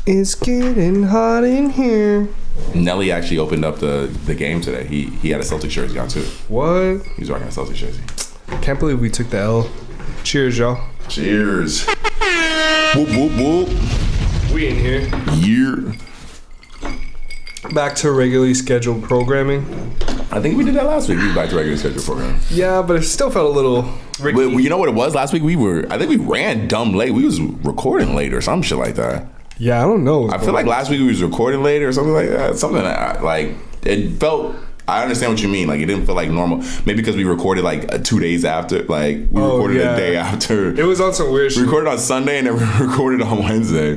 It's getting hot in here. Nelly actually opened up the game today. He had a Celtics jersey on too. What? He was rocking a Celtics jersey. Can't believe we took the L. Cheers, y'all. Cheers. Whoop, whoop, whoop. We in here. Yeah. Back to regularly scheduled programming. I think we did that last week. We were back to regular schedule programming. Yeah, but it still felt a little rickety. But you know what it was? Last week I think we ran dumb late. We was recording late or some shit like that. Yeah, I don't know. I feel like last week we was recording late or something like that. Something that, like, it felt... I understand what you mean. Like, it didn't feel like normal. Maybe because we recorded, like, 2 days after. Like, we recorded a day after. It was on some weird shit. We recorded on Sunday and then we recorded on Wednesday.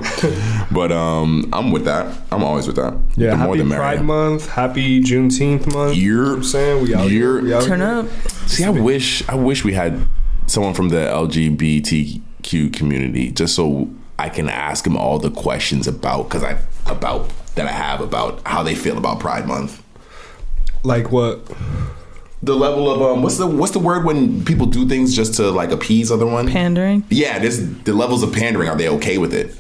But I'm with that. I'm always with that. Yeah, happy Pride Month. Happy Juneteenth month. You know what I'm saying? We out here. Turn up. See, I wish we had someone from the LGBTQ community just so I can ask them all the questions about how they feel about Pride Month. Like what? The level of what's the word when people do things just to like appease other one? Pandering. Yeah, the levels of pandering. Are they okay with it?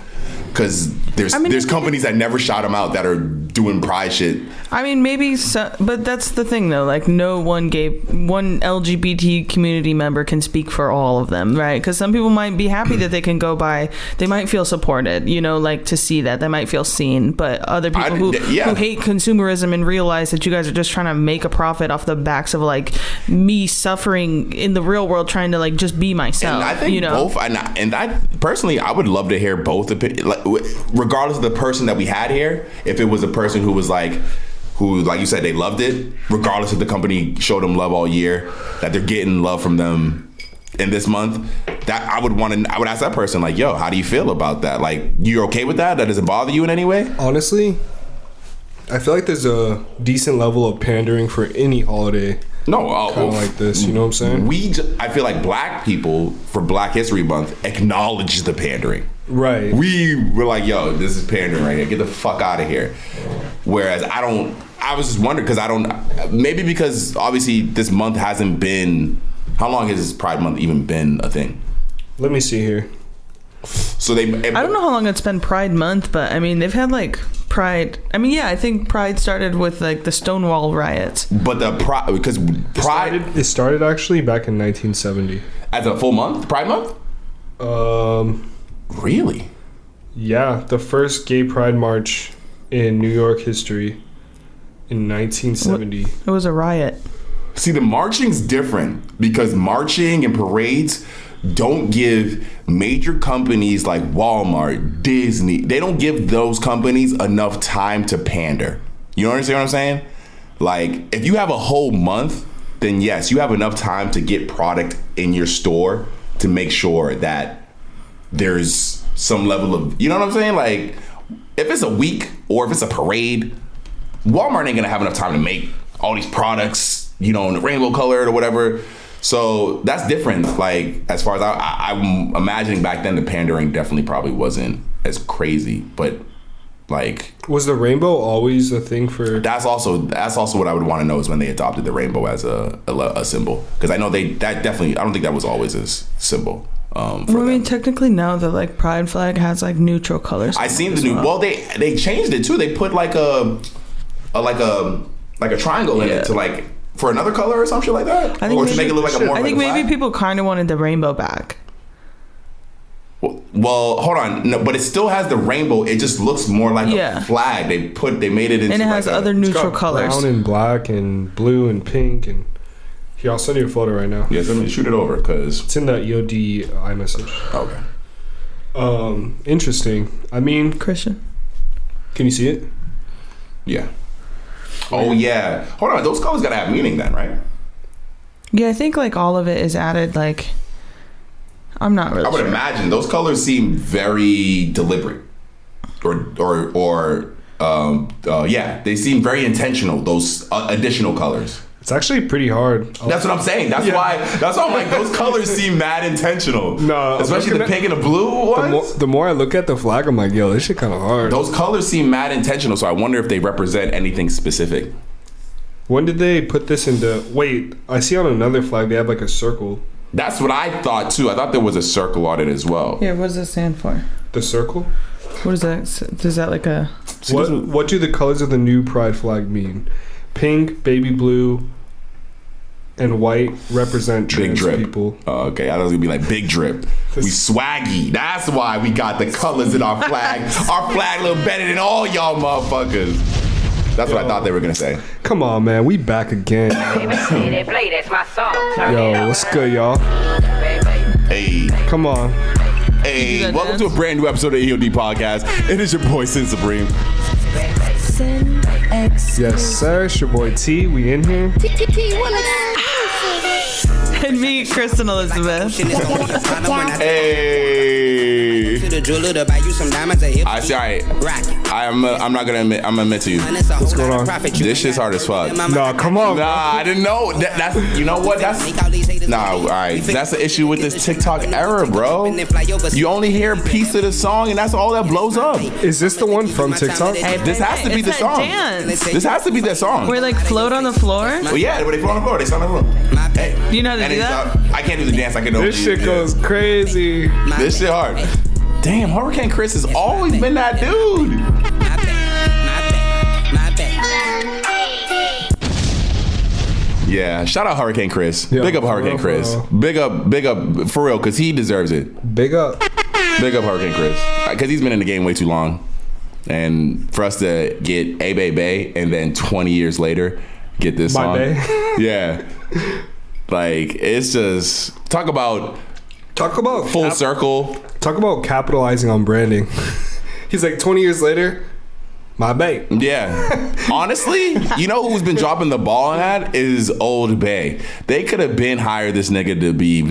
Because there's companies that never shot them out that are doing pride shit. I mean, maybe so, but that's the thing though. Like, no one LGBT community member can speak for all of them, right? Because some people might be happy that they can go by. They might feel supported, like to see that. They might feel seen. But other people who hate consumerism and realize that you guys are just trying to make a profit off the backs of like me suffering in the real world, trying to like just be myself. And I think both. And I personally, I would love to hear both opinions. Like, regardless of the person that we had here, if it was a person who was like you said, they loved it, regardless if the company showed them love all year, that they're getting love from them in this month, that I would ask that person, like, yo, how do you feel about that? Like, you're okay with that? That doesn't bother you in any way? Honestly, I feel like there's a decent level of pandering for any holiday. No, kind of like this, you know what I'm saying? I feel like black people for Black History Month acknowledge the pandering. Right. We were like, yo, this is pandering right here. Get the fuck out of here. Whereas I was just wondering maybe because obviously this month hasn't been, how long has Pride Month even been a thing? Let me see here. So I don't know how long it's been Pride Month, but I mean, they've had like Pride. I mean, yeah, I think Pride started with like the Stonewall riots. But it started actually back in 1970. As a full month? Pride Month? Really? Yeah, the first gay pride march in New York history in 1970. It was a riot. See, the marching's different because marching and parades don't give major companies like Walmart, Disney, they don't give those companies enough time to pander. You understand what I'm saying? Like, if you have a whole month, then yes, you have enough time to get product in your store to make sure that there's some level of, you know what I'm saying? Like, if it's a week or if it's a parade, Walmart ain't gonna have enough time to make all these products, in the rainbow colored or whatever. So that's different. Like, as far as I'm imagining back then, the pandering definitely probably wasn't as crazy, but like, was the rainbow always a thing for? That's also what I would want to know, is when they adopted the rainbow as a symbol, because I know I don't think that was always a symbol. I mean, technically now the like pride flag has like neutral colors. I seen the new. Well, they changed it too. They put like a triangle in it to like for another color or some shit like that, or to make it look like a more. I think maybe people kind of wanted the rainbow back. Well, hold on, no, but it still has the rainbow. It just looks more like a flag. They made it into, and it has other neutral colors, brown and black and blue and pink and. Here, I'll send you a photo right now. Yes, let me shoot it over because it's in that EOD iMessage. Okay. Interesting. I mean, Christian, can you see it? Yeah. Oh yeah. Hold on, those colors gotta have meaning then, right? Yeah, I think like all of it is added. Like, I'm not really. I would imagine those colors seem very deliberate, yeah, they seem very intentional. Those additional colors. It's actually pretty hard. That's what I'm saying. That's why I'm like, those colors seem mad intentional. No, especially the pink and the blue ones. The more I look at the flag, I'm like, yo, this shit kind of hard. Those colors seem mad intentional, so I wonder if they represent anything specific. When did they put this into? Wait, I see on another flag they have like a circle. That's what I thought too. I thought there was a circle on it as well. Yeah, what does it stand for? The circle? What is that? Is that like a... What do the colors of the new pride flag mean? Pink, baby blue, and white represent trans people. Oh, okay. I thought it was gonna be like big drip. We swaggy. That's why we got the colors in our flag. Our flag a little better than all y'all motherfuckers. That's what I thought they were gonna say. Come on, man. We back again. Yo, what's good, y'all? Hey. Come on. Hey, welcome to a brand new episode of EOD Podcast. It is your boy, Sin Supreme. Yes, sir. It's your boy T. We in here. And me, Kristen Elizabeth. Hey. I see. I'm not gonna admit. I'm gonna admit to you. What's going on? This shit's hard as fuck. Nah, come on. Nah, I didn't know. That's you know what? That's all right. That's the issue with this TikTok era, bro. You only hear a piece of the song, and that's all that blows up. Is this the one from TikTok? This has to be the song. Dance. This has to be that song. Where like float on the floor. Well, yeah, when they float on the floor, they sound like room. Hey, do you know how to do that? I can't do the dance. I can. This shit goes crazy. This shit hard. Damn, Hurricane Chris has always been that dude. Yeah, shout out Hurricane Chris. Yo, big up Hurricane real, Chris. Big up for real, because he deserves it. Big up. Big up Hurricane Chris. Because he's been in the game way too long. And for us to get A Bay Bay and then 20 years later get this My song. Bay. Yeah. Like, it's just talk about full circle. Talk about capitalizing on branding. He's like 20 years later, my bae. Yeah. Honestly, you know who's been dropping the ball on that is Old Bay. They could have been hired this nigga to be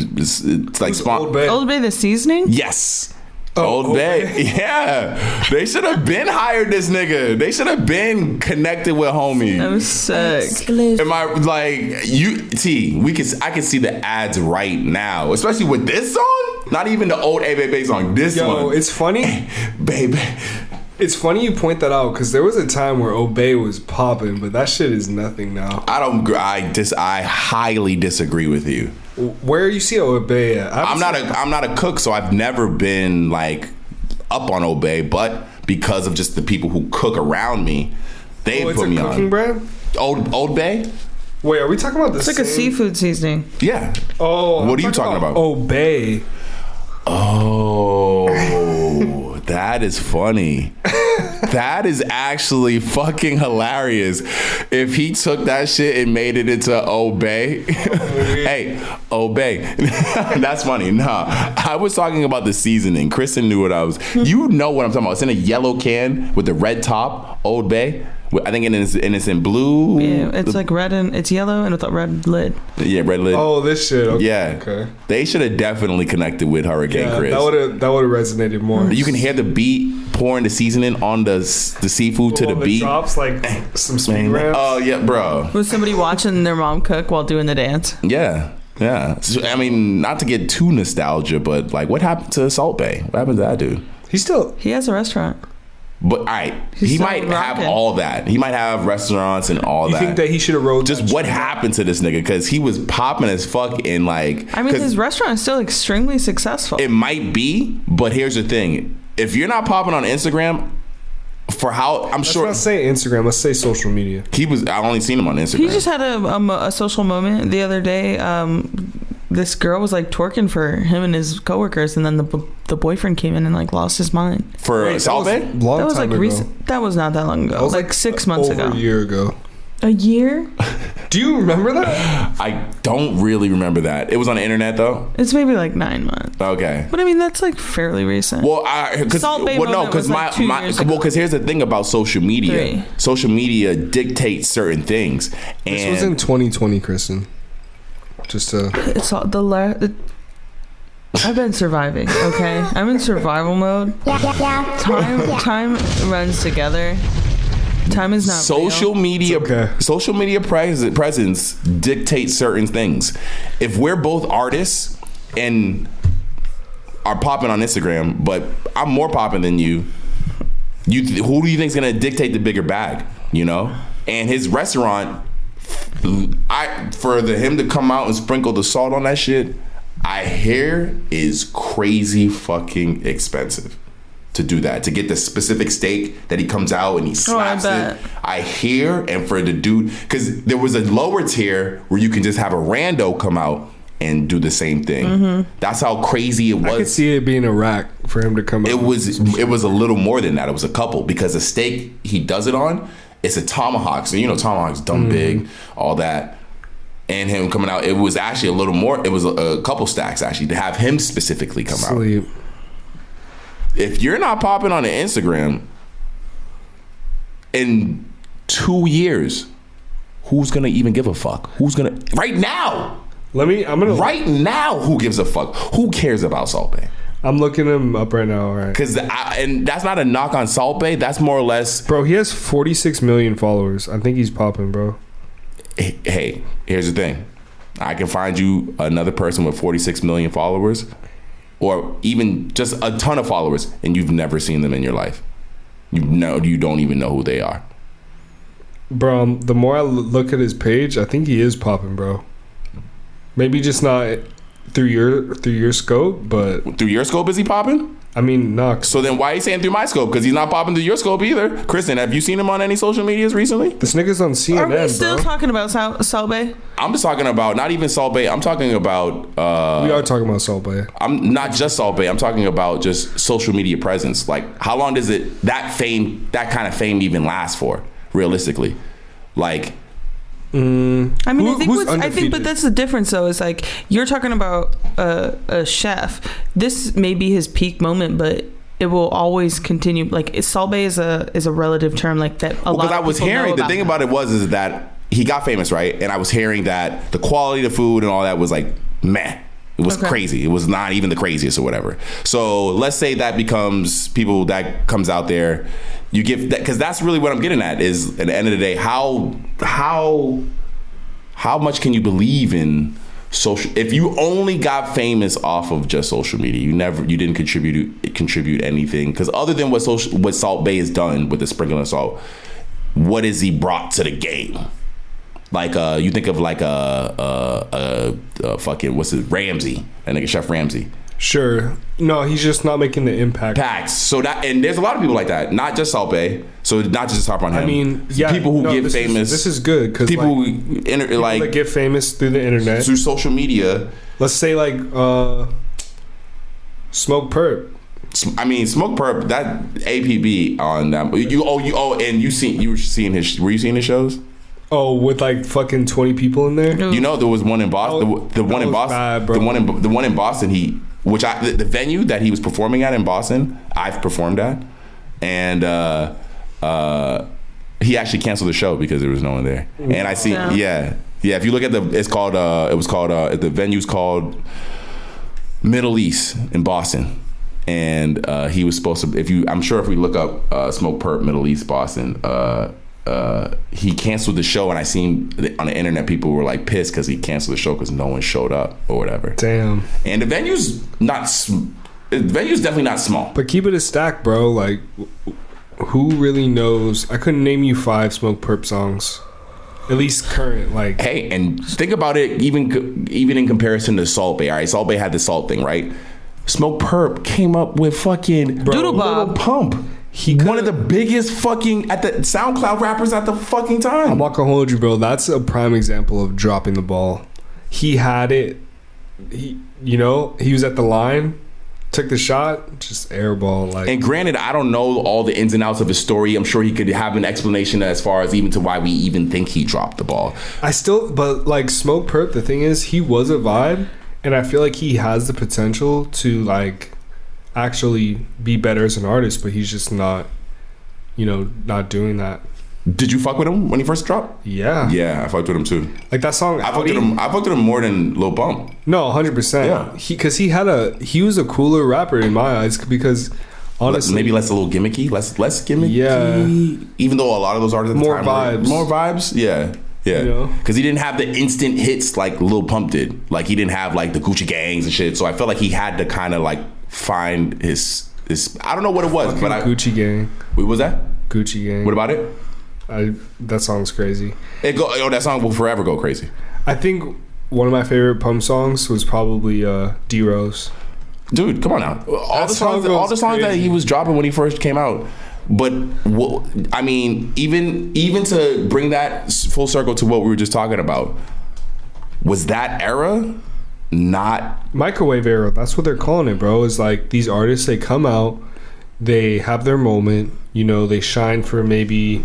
like Old Bay? Old Bay the seasoning? Yes. Old Bay. Yeah. They should have been hired this nigga. They should have been connected with homie. That was sick. Am I like I can see the ads right now, especially with this song. Not even the old A Baby song. This one. Yo, it's funny, baby. It's funny you point that out because there was a time where Obey was popping, but that shit is nothing now. I highly disagree with you. Where you see Obey at? I'm not a cook, so I've never been like up on Obey, but because of just the people who cook around me, they put me on. It's a cooking brand? Old Bay? Wait, are we talking about this? It's like a seafood seasoning. Yeah. Oh, what are you talking about? Obey. Oh, that is funny. That is actually fucking hilarious. If he took that shit and made it into Obey. Hey, Obey. That's funny. Nah, I was talking about the seasoning. Kristen knew what I was. You know what I'm talking about. It's in a yellow can with the red top, Old Bay. I think it's in blue. Yeah, it's like red and it's yellow and with a red lid. Yeah, red lid. Oh, this shit. Okay. Yeah. Okay. They should have definitely connected with Hurricane Chris. That would have resonated more. You can hear the beat pouring the seasoning on the seafood to the beat. Drops like some speed ramps. Oh yeah, bro. Was somebody watching their mom cook while doing the dance? Yeah. Yeah. I mean, not to get too nostalgia, but like, what happened to Salt Bay? What happened to that dude? He has a restaurant. But all right, he might have all that. He might have restaurants and all that. You think that he should have rolled? Just what happened to this nigga? Because he was popping as fuck in like. I mean, his restaurant is still extremely successful. It might be, but here's the thing: if you're not popping on Instagram, for how Let's not say Instagram. Let's say social media. I only seen him on Instagram. He just had a social moment the other day. This girl was like twerking for him and his coworkers, and then the boyfriend came in and like lost his mind. For Salt Bay? That was like recent. That was not that long ago. That was like 6 months ago. A year ago. A year? Do you remember that? I don't really remember that. It was on the internet though. It's maybe like 9 months. Okay. But I mean, that's like fairly recent. Well, because here's the thing about social media. Social media dictates certain things. This was in 2020, Kristen. It's all I've been surviving. Okay, I'm in survival mode. Time runs together. Time is not social real. media. Okay. Social media presence dictates certain things. If we're both artists and are popping on Instagram, but I'm more popping than you, who do you think is gonna dictate the bigger bag? You know, and his restaurant. For him to come out and sprinkle the salt on that shit, I hear is crazy fucking expensive to do that, to get the specific steak that he comes out and he slaps it. I hear, and for the dude, because there was a lower tier where you can just have a rando come out and do the same thing. That's how crazy it was. I could see it being a rack for him to come out. It was a little more than that. It was a couple, because the steak he does it on, it's a tomahawk. So tomahawk's dumb big, all that. And him coming out, it was actually a little more. It was a couple stacks actually to have him specifically come out. If you're not popping on the Instagram in 2 years, who's gonna even give a fuck? Who's gonna right now? Right now, who gives a fuck? Who cares about Salt Bae? I'm looking him up right now, all right? And that's not a knock on Salt Bae. That's more or less. Bro, he has 46 million followers. I think he's popping, bro. Hey, here's the thing. I can find you another person with 46 million followers, or even just a ton of followers, and you've never seen them in your life. You don't even know who they are. Bro, the more I look at his page, I think he is popping, bro. Maybe just not through your scope, but through your scope, is he popping? I mean, no. So then why are you saying through my scope? Because he's not popping through your scope either. Kristen, have you seen him on any social medias recently? This nigga's on CNN, Are we still talking about Salt Bae? I'm just talking about not even Salt Bae. I'm talking about... we are talking about Salt Bae. I'm not just Salt Bae. I'm talking about just social media presence. Like, how long does that kind of fame even last for, realistically? Like... I think, but that's the difference though. Is like you're talking about a chef. This may be his peak moment, but it will always continue. Like Salt Bae is a relative term, like that. Because I was hearing the thing about it is that he got famous, right? And I was hearing that the quality of the food and all that was like meh. It was crazy. It was not even the craziest or whatever. So let's say that becomes people that comes out there. You give that, because that's really what I'm getting at, is at the end of the day, how much can you believe in social? If you only got famous off of just social media, you didn't contribute anything, because other than what Salt Bae has done with the sprinkle of salt, what has he brought to the game? Like you think of like a fucking Ramsay, that nigga Chef Ramsay. Sure. No, he's just not making the impact. So that, and there's a lot of people like that, not just Salt Bae. So not just harp on him. I mean, yeah, people who get famous. This is good because people that get famous through the internet, through social media. Let's say like Smoke Perp. I mean, Smoke Perp, that APB on that. Were you seeing his shows? Oh, with like fucking 20 people in there. There was one in Boston. The one in Boston. The one in Boston. The venue that he was performing at in Boston, I've performed at, and he actually canceled the show because there was no one there. And I see, yeah. If you look at the venue's called Middle East in Boston, and he was supposed to. I'm sure if we look up Smoke Perp Middle East Boston. He canceled the show, and I seen on the internet people were like pissed because he canceled the show because no one showed up or whatever. Damn. And the venue's definitely not small. But keep it a stack, bro. Like, who really knows? I couldn't name you 5 Smoke Perp songs, at least current. Like, hey, and think about it, even in comparison to Salt Bae. All right, Salt Bae had the salt thing, right? Smoke Perp came up with fucking Doodle Bob. Little Pump. One of the biggest fucking at the SoundCloud rappers at the fucking time. I'm not gonna hold you, bro. That's a prime example of dropping the ball. He had it. He was at the line, took the shot, just airball. Like, and granted, I don't know all the ins and outs of his story. I'm sure he could have an explanation as far as even to why we even think he dropped the ball. But like Smoke Perp, the thing is, he was a vibe, and I feel like he has the potential to like actually be better as an artist, but he's just not doing that. Did you fuck with him when he first dropped? Yeah, I fucked with him too. Like that song, I fucked with him more than Lil Bump. No, 100%. Yeah, because he was a cooler rapper in my eyes, because honestly, maybe less a little gimmicky, less gimmicky. Yeah, even though a lot of those artists at the more vibes. Yeah. Because he didn't have the instant hits like Lil Pump did. Like he didn't have like the Gucci gangs and shit. So I felt like he had to kind of like find his I don't know what it was, fucking but Gucci gang. What was that? Gucci gang. What about it? That song's crazy. That song will forever go crazy. I think one of my favorite Pump songs was probably D-Rose. Dude, come on now. All the songs that he was dropping when he first came out. But I mean, even to bring that full circle to what we were just talking about, was that era not microwave era? That's what they're calling it, bro. Is like these artists, they come out, they have their moment, you know, they shine for maybe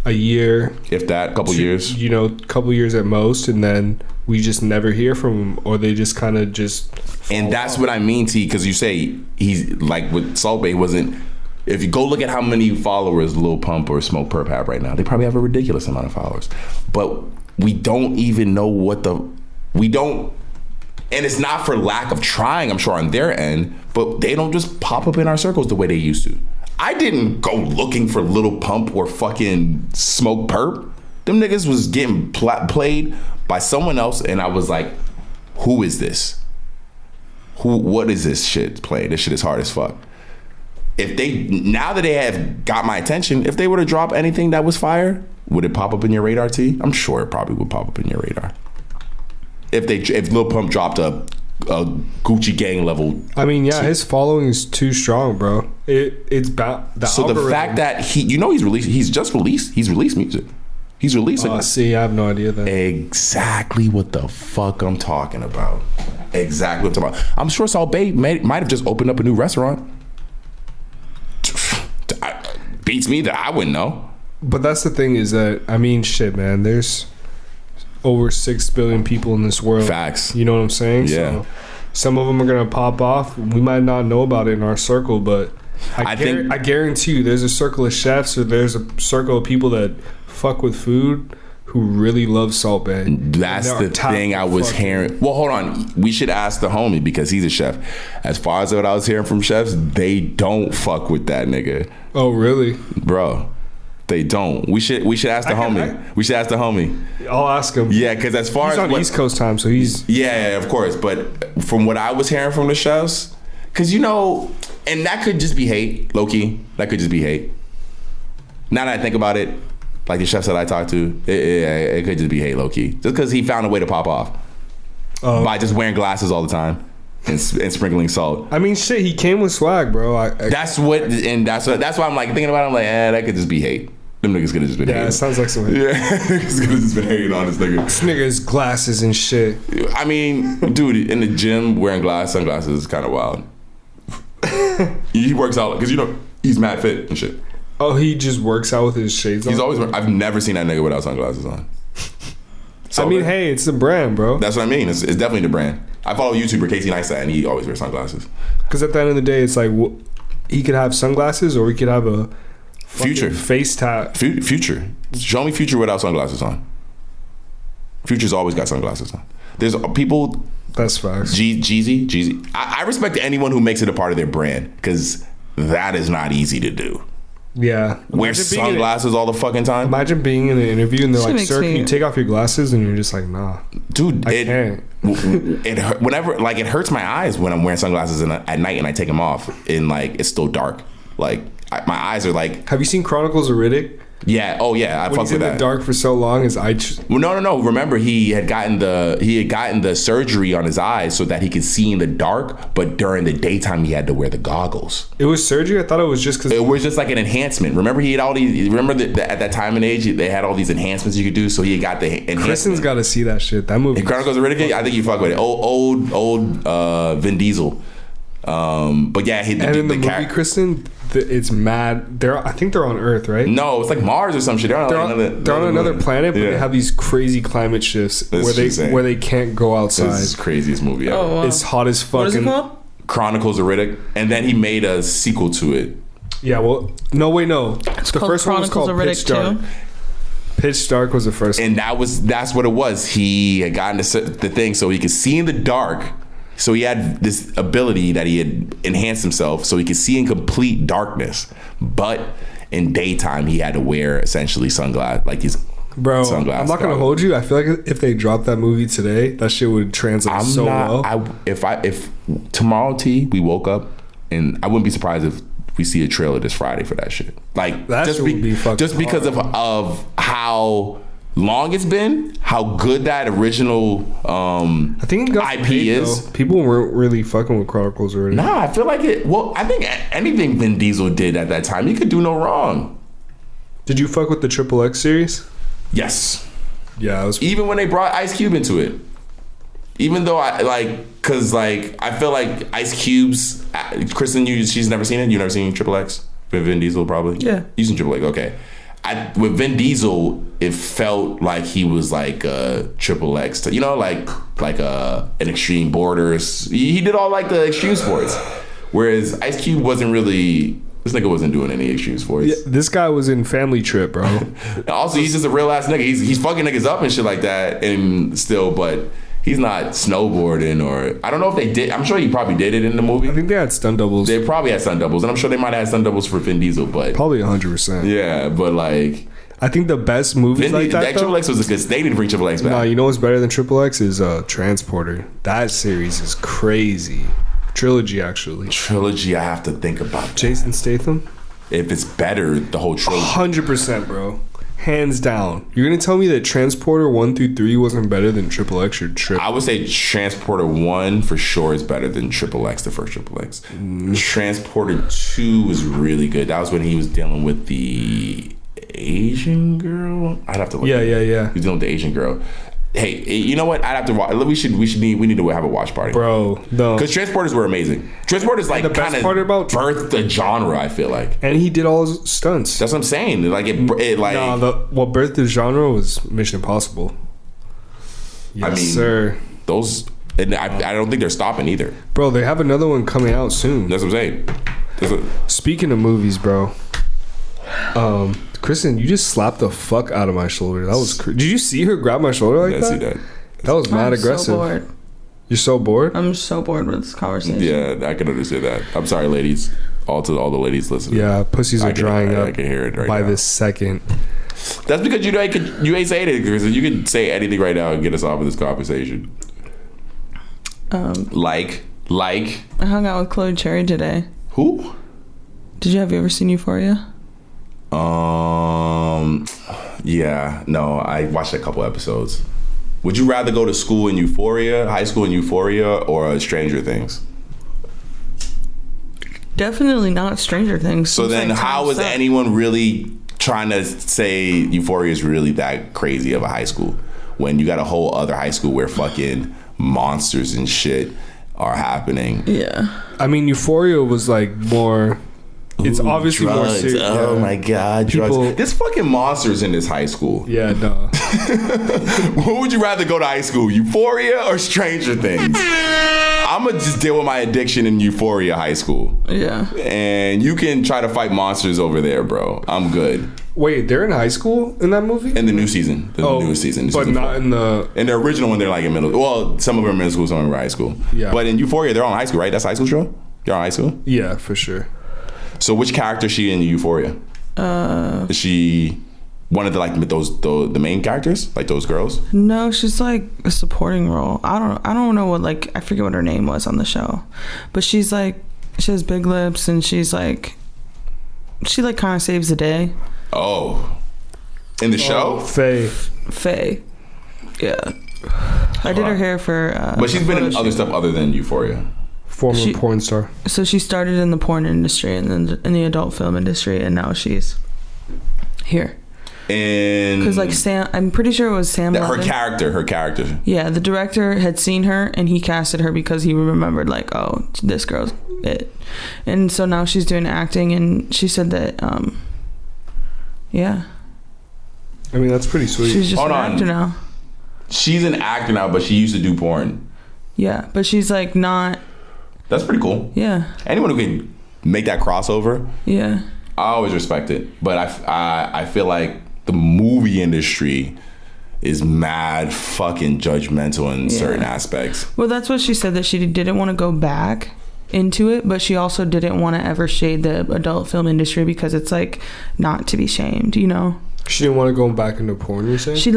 a year, if that, couple years, you know, couple years at most, and then we just never hear from them, or they just kind of just. And that's what I mean, T, because you say he's like with Salt Bae wasn't. If you go look at how many followers Lil Pump or Smoke Perp have right now, they probably have a ridiculous amount of followers. But we don't even know we don't, and it's not for lack of trying, I'm sure, on their end, but they don't just pop up in our circles the way they used to. I didn't go looking for Lil Pump or fucking Smoke Perp. Them niggas was getting played by someone else, and I was like, who is this? What is this shit playing? This shit is hard as fuck. If they, now that they have got my attention, if they were to drop anything that was fire, would it pop up in your radar, T? I'm sure it probably would pop up in your radar. If Lil Pump dropped a Gucci Gang level. I mean, yeah, his following is too strong, bro. It's about the so algorithm. The fact that he's released music. He's releasing. See, I have no idea that. Exactly what the fuck I'm talking about. Exactly what I'm talking about. I'm sure Salt Bae might have just opened up a new restaurant. Beats me that I wouldn't know. But that's the thing is that, I mean, shit, man, there's over 6 billion people in this world. Facts. You know what I'm saying? Yeah. So some of them are going to pop off. We might not know about it in our circle, but I guarantee you there's a circle of chefs or there's a circle of people that fuck with food who really love Salt Bae. That's the thing I was hearing. Well, hold on. We should ask the homie because he's a chef. As far as what I was hearing from chefs, they don't fuck with that nigga. Oh, really? Bro, they don't. We should ask the homie. We should ask the homie. I'll ask him. Yeah, because as far he's as on East Coast time, so he's yeah, of course. But from what I was hearing from the chefs, because you know, and that could just be hate, low key. That could just be hate. Now that I think about it, like the chefs that I talked to, it could just be hate, low key. Just because he found a way to pop off by just wearing glasses all the time and sprinkling salt. I mean, shit, he came with swag, bro. That's why I'm like thinking about it. I'm like, that could just be hate. Them niggas could have just been hating. Yeah, it sounds like some hate. Yeah, niggas could have just been hating on this nigga. This nigga's glasses and shit. I mean, dude, in the gym wearing sunglasses is kind of wild. He works out because you know he's mad fit and shit. Oh, he just works out with his shades on? He's always. I've never seen that nigga without sunglasses on. So, I mean, hey, it's the brand, bro. That's what I mean. It's definitely the brand. I follow YouTuber Casey Neistat, and he always wears sunglasses. Because at the end of the day, it's like he could have sunglasses, or he could have a Future face tat. Future. Show me Future without sunglasses on. Future's always got sunglasses on. There's people. That's facts. Jeezy. I respect anyone who makes it a part of their brand because that is not easy to do. Yeah. Wear sunglasses all the fucking time. Imagine being in an interview and they're like, "Sir, can you take off your glasses?" And you're just like, "Nah, dude, I can't." It hurts my eyes when I'm wearing sunglasses at night and I take them off and like it's still dark. Like my eyes are like. Have you seen Chronicles of Riddick? Yeah. Oh yeah. I fuck with that. When he's in the dark for so long, his eye. Well, no. Remember, he had gotten the surgery on his eyes so that he could see in the dark. But during the daytime, he had to wear the goggles. It was surgery. I thought it was just because it was just like an enhancement. Remember, he had all these. Remember at that time and age, they had all these enhancements you could do. So he got the enhancement. Kristen's got to see that shit. That movie. And Chronicles of Riddick. I think you fuck with it. Old Vin Diesel. But yeah, in the movie, Kristen, it's mad. I think they're on Earth, right? No, it's like Mars or some shit. They're on another planet, but they have these crazy climate shifts where they can't go outside. This is the craziest movie ever. Oh, wow. It's hot as fuck. What is it called? Chronicles of Riddick, and then he made a sequel to it. Yeah, well, no. It's the first one was called Pitch Dark. Pitch Dark was the first one. And that's what it was. He had gotten the thing so he could see in the dark. So he had this ability that he had enhanced himself so he could see in complete darkness. But in daytime, he had to wear essentially sunglasses, like his sunglasses. I'm not gonna hold you. I feel like if they dropped that movie today, that shit would translate well. If tomorrow we woke up, and I wouldn't be surprised if we see a trailer this Friday for that shit. Like that just would be fucking just because hard. of how long it's been, how good that original I think it got IP paid, is. though. People weren't really fucking with Chronicles already. Nah, I feel like it. Well, I think anything Vin Diesel did at that time, he could do no wrong. Did you fuck with the Triple X series? Yes. Yeah, I was. Even when they brought Ice Cube into it. Even though cause I feel like Ice Cube's, Kristen, she's never seen it? You never seen Triple X? With Vin Diesel, probably? Yeah. You seen Triple X, okay. With Vin Diesel, it felt like he was like a Triple X, like an extreme borders. He did all like the extreme sports. Whereas Ice Cube wasn't really, this nigga wasn't doing any extreme sports. Yeah, this guy was in Family Trip, bro. Also, he's just a real ass nigga. He's fucking niggas up and shit like that, and still, but he's not snowboarding or I don't know if they did. I'm sure he probably did it in the movie. I think they had stunt doubles. They probably had stunt doubles, and I'm sure they might have had stunt doubles for Vin Diesel, but Probably 100%. yeah, but like I think the best movies like that, though, Triple X was a good. They didn't bring Triple X back. No, you know what's better than Triple X is Transporter. That series is crazy. Trilogy, actually. Trilogy, I have to think about that. Jason Statham. If it's better, the whole trilogy. 100%, bro. Hands down. You're gonna tell me that Transporter 1 through 3 wasn't better than Triple X or I would say Transporter 1 for sure is better than Triple X, the first Triple X. Transporter 2 was really good. That was when he was dealing with the Asian girl. I'd have to look. Yeah. He's dealing with the Asian girl. Hey, you know what? I'd have to watch. We need to have a watch party, Bro, no. Because Transporters were amazing. Transporters like The best kind of part about birthed the genre. I feel like, And he did all his stunts. that's what I'm saying. Like it like. What birthed the genre was Mission Impossible. Yes, I mean, sir. Those, and I don't think they're stopping either. Bro, they have another one coming out soon. That's what I'm saying. Speaking of movies, bro. Kristen, you just slapped the fuck out of my shoulder. That was did you see her grab my shoulder like that? I see that. That was mad I'm aggressive. so bored. You're so bored? I'm so bored with this conversation. Yeah, I can understand that. I'm sorry, ladies. All the ladies listening. Yeah, pussies are drying up I can hear it right by now. this second. That's because you ain't saying it, because you can say anything right now and get us off of this conversation. Like. I hung out with Chloe Cherry today. Who? Have you ever seen Euphoria? Yeah, no, I watched a couple episodes. Would you rather go to school in Euphoria, high school in Euphoria, or Stranger Things? Definitely not Stranger Things. So then how is anyone really trying to say Euphoria is really that crazy of a high school when you got a whole other high school where fucking monsters and shit are happening? Yeah. I mean, Euphoria was like more... It's obviously drugs. more serious. Oh yeah. my god, drugs. There's fucking monsters in this high school. Yeah, no. What would you rather go to high school, Euphoria or Stranger Things? I'm gonna just deal with my addiction in Euphoria high school. Yeah. And you can try to fight monsters over there, bro. I'm good. Wait, they're in high school in that movie? In the new season. The newest season. But season not 4. in the... In the original one, they're like in middle. Well, some of them are middle school, some of them are high school. Yeah. But in Euphoria, they're all in high school, right? That's a high school show? They're all in high school? Yeah, for sure. So which character is she in Euphoria? Is she one of the main characters, like those girls? No, she's like a supporting role. I don't know what, I forget what her name was on the show, but she's like, she has big lips and she kind of saves the day. Oh, in the show? Faye. Yeah. I did her hair for but she's been in other stuff other than Euphoria. Former porn star. So she started in the porn industry and then in the adult film industry, and now she's here. And because Sam, I'm pretty sure it was Sam. Her character. Yeah, the director had seen her and he casted her because he remembered oh, this girl's it, and so now she's doing acting, and she said that yeah. I mean, that's pretty sweet. She's just an actor now. She's an actor now, but she used to do porn. Yeah, but she's not. That's pretty cool. Yeah. Anyone who can make that crossover. Yeah. I always respect it, but I feel like the movie industry is mad fucking judgmental in certain aspects. Well, that's what she said, that she didn't want to go back into it, but she also didn't want to ever shade the adult film industry because it's not to be shamed, you know? She didn't want to go back into porn, you're saying? She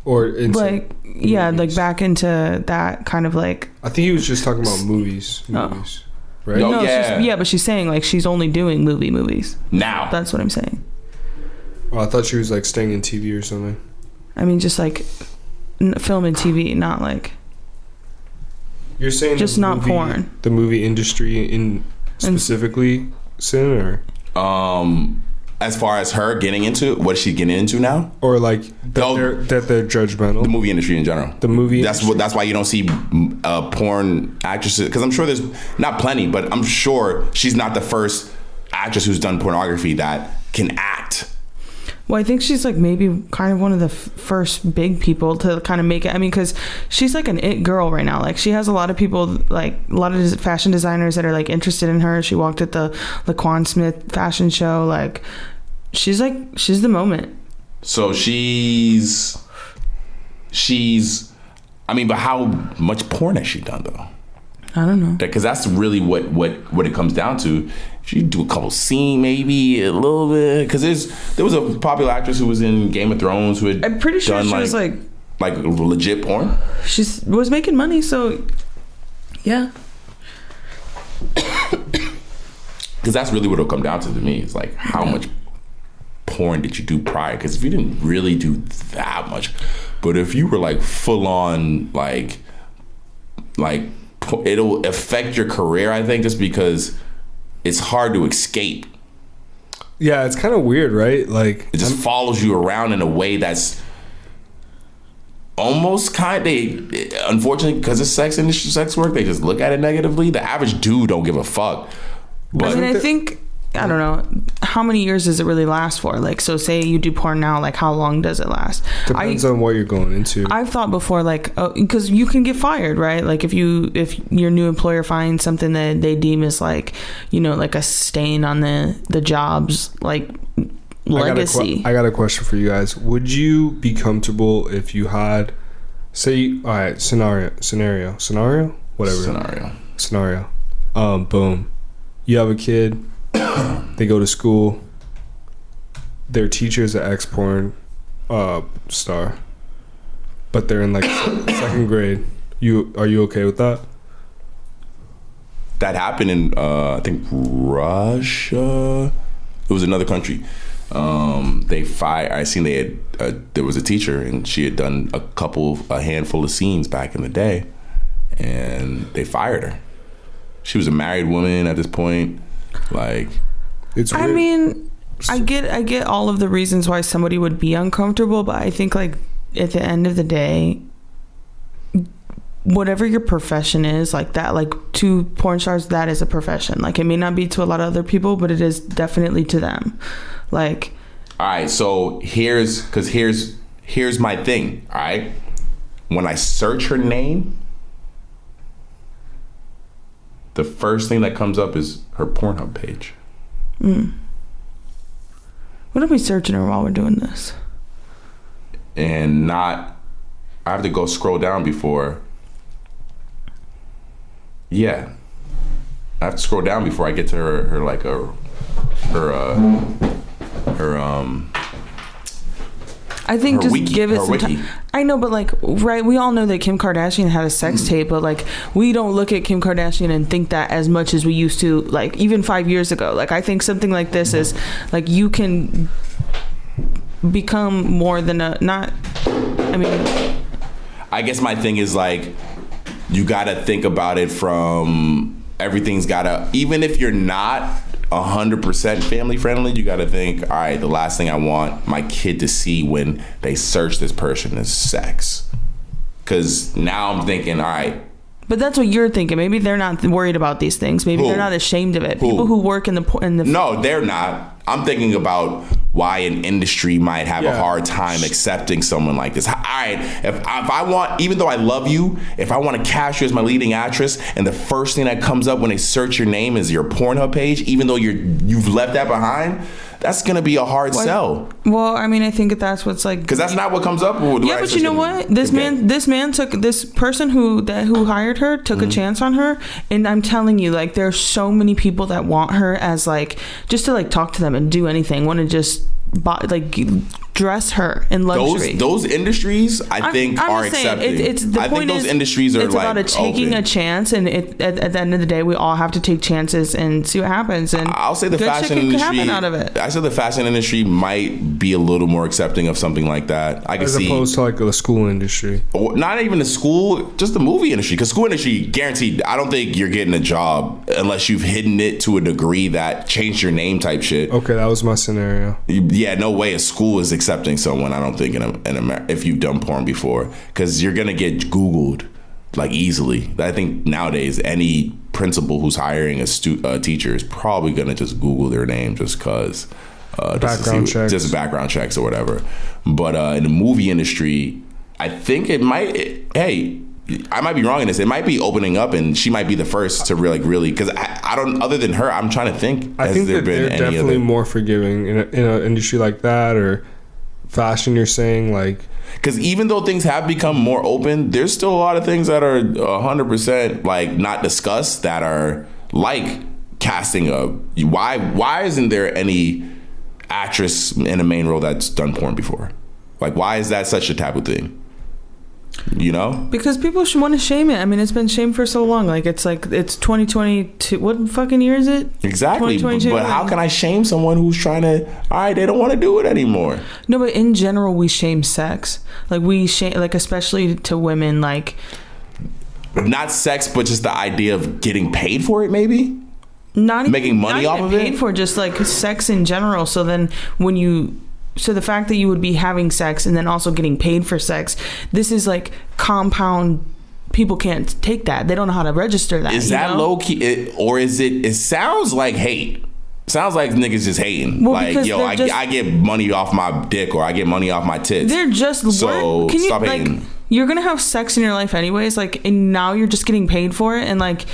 or into movies. Back into that kind of I think he was just talking about movies. Right? Oh, yeah. But she's saying she's only doing movies now. That's what I'm saying. Oh, I thought she was staying in TV or something. I mean, just like film and TV, not like. You're saying just not porn. The movie industry in specifically, sin, or as far as her getting into it, what is she getting into now? or like that they're judgmental. The movie industry in general. The movie. That's why you don't see porn actresses, because I'm sure there's not plenty, but I'm sure she's not the first actress who's done pornography that can act. Well, I think she's like maybe kind of one of the first big people to kind of make it. I mean, because she's like an it girl right now. Like she has a lot of people, like a lot of fashion designers that are like interested in her. She walked at the Laquan Smith fashion show. Like she's the moment. So she's. I mean, but how much porn has she done though? I don't know. Because that's really what it comes down to. If you do a couple scenes, maybe a little bit. Because there was a popular actress who was in Game of Thrones who had I'm pretty sure done she was like legit porn. She was making money, so yeah. Because that's really what it'll come down to me. It's like how much porn did you do prior? Because if you didn't really do that much, but if you were like full on like it'll affect your career, I think, just because it's hard to escape. Yeah, it's kind of weird, right? Like it just follows you around in a way that's almost unfortunately, because it's sex work, they just look at it negatively. The average dude don't give a fuck. But I think I don't know how many years does it really last for. Like, so say you do porn now, like how long does it last? Depends on what you're going into. I've thought before, like, because you can get fired, right? Like if your new employer finds something that they deem as like, you know, like a stain on the job's like legacy. I got a question for you guys. Would you be comfortable if you had, say, all right, scenario, whatever. Scenario. Boom. You have a kid. They go to school. Their teacher's an ex-porn star, but they're in like second grade. Are you okay with that? That happened in I think Russia. It was another country. They fired. I seen they had there was a teacher and she had done a handful of scenes back in the day, and they fired her. She was a married woman at this point. Like, it's weird. I mean, I get all of the reasons why somebody would be uncomfortable, but I think like at the end of the day, whatever your profession is, like that, like to porn stars, that is a profession. Like it may not be to a lot of other people, but it is definitely to them. Like, all right, so here's my thing. All right, when I search her name, the first thing that comes up is her Pornhub page. What are we searching her while we're doing this? And I have to go scroll down before. Yeah, I have to scroll down before I get to her I think just wiki, give it some time. I know, but like, right, we all know that Kim Kardashian had a sex tape, but like, we don't look at Kim Kardashian and think that as much as we used to, like, even 5 years ago. Like, I think something like this is, like, you can become more than I guess my thing is, like, you gotta think about it from even if you're not 100% family friendly, you gotta think, all right, the last thing I want my kid to see when they search this person is sex. Because now I'm thinking, all right. But that's what you're thinking. Maybe they're not worried about these things. Maybe they're not ashamed of it. People who work in the No, they're not. I'm thinking about why an industry might have a hard time accepting someone like this. All right, if I want, even though I love you, if I want to cast you as my leading actress, and the first thing that comes up when they search your name is your Pornhub page, even though you've left that behind, that's gonna be a hard sell. Well, I mean, I think that's what's like, because that's not what comes up. Yeah, but you know what? This man took this person who hired her took a chance on her, and I'm telling you, like, there's so many people that want her as like just to like talk to them and do anything, want to just dress her in luxury. Those industries, I think, are accepting. I think those industries are like about taking a chance, and at the end of the day, we all have to take chances and see what happens. And I'll say the fashion industry. Out of it. I said the fashion industry might be a little more accepting of something like that. I can see, as opposed to like the school industry. Not even the school, just the movie industry. Because school industry, guaranteed, I don't think you're getting a job unless you've hidden it to a degree that changed your name type shit. Okay, that was my scenario. Yeah, no way a school is accepting someone, I don't think, in America, if you've done porn before. Because you're going to get Googled like easily. I think nowadays any principal who's hiring a teacher is probably going to just Google their name just because. Just background checks or whatever. But in the movie industry, I think it might. I might be wrong in this. It might be opening up, and she might be the first to really. Because I don't. Other than her, I'm trying to think. I think that they're definitely more forgiving in an industry like that or fashion. You're saying like. Because even though things have become more open, there's still a lot of things that are 100% like not discussed that are like casting a. Why isn't there any actress in a main role that's done porn before? Like, why is that such a taboo thing? You know, because people should want to shame it. I mean, it's been shamed for so long. Like it's 2022. What fucking year is it? Exactly. But how can I shame someone who's trying to? All right, they don't want to do it anymore. No, but in general, we shame sex. Like we shame, like especially to women. Like not sex, but just the idea of getting paid for it. Maybe not even, making money off of it. Paid for just like sex in general. So then when you. So the fact that you would be having sex and then also getting paid for sex, this is like compound. People can't take that. They don't know how to register that. Is that low key, or is it? It sounds like hate. Sounds like niggas just hating. Well, like, yo, I get money off my dick, or I get money off my tits. They're just so can you stop hating. Like you're gonna have sex in your life anyways, like, and now you're just getting paid for it, and like.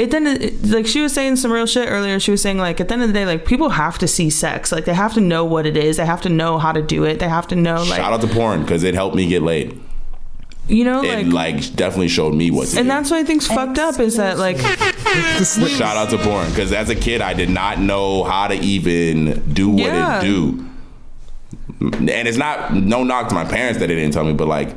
Like she was saying some real shit earlier. She was saying like at the end of the day, like people have to see sex. Like they have to know what it is. They have to know how to do it. They have to know like. Shout out to porn because it helped me get laid. You know, it like definitely showed me what to do. And that's why I think's fucked up is that like. Shout out to porn because as a kid I did not know how to even do what it do. And it's not no knock to my parents that they didn't tell me, but like.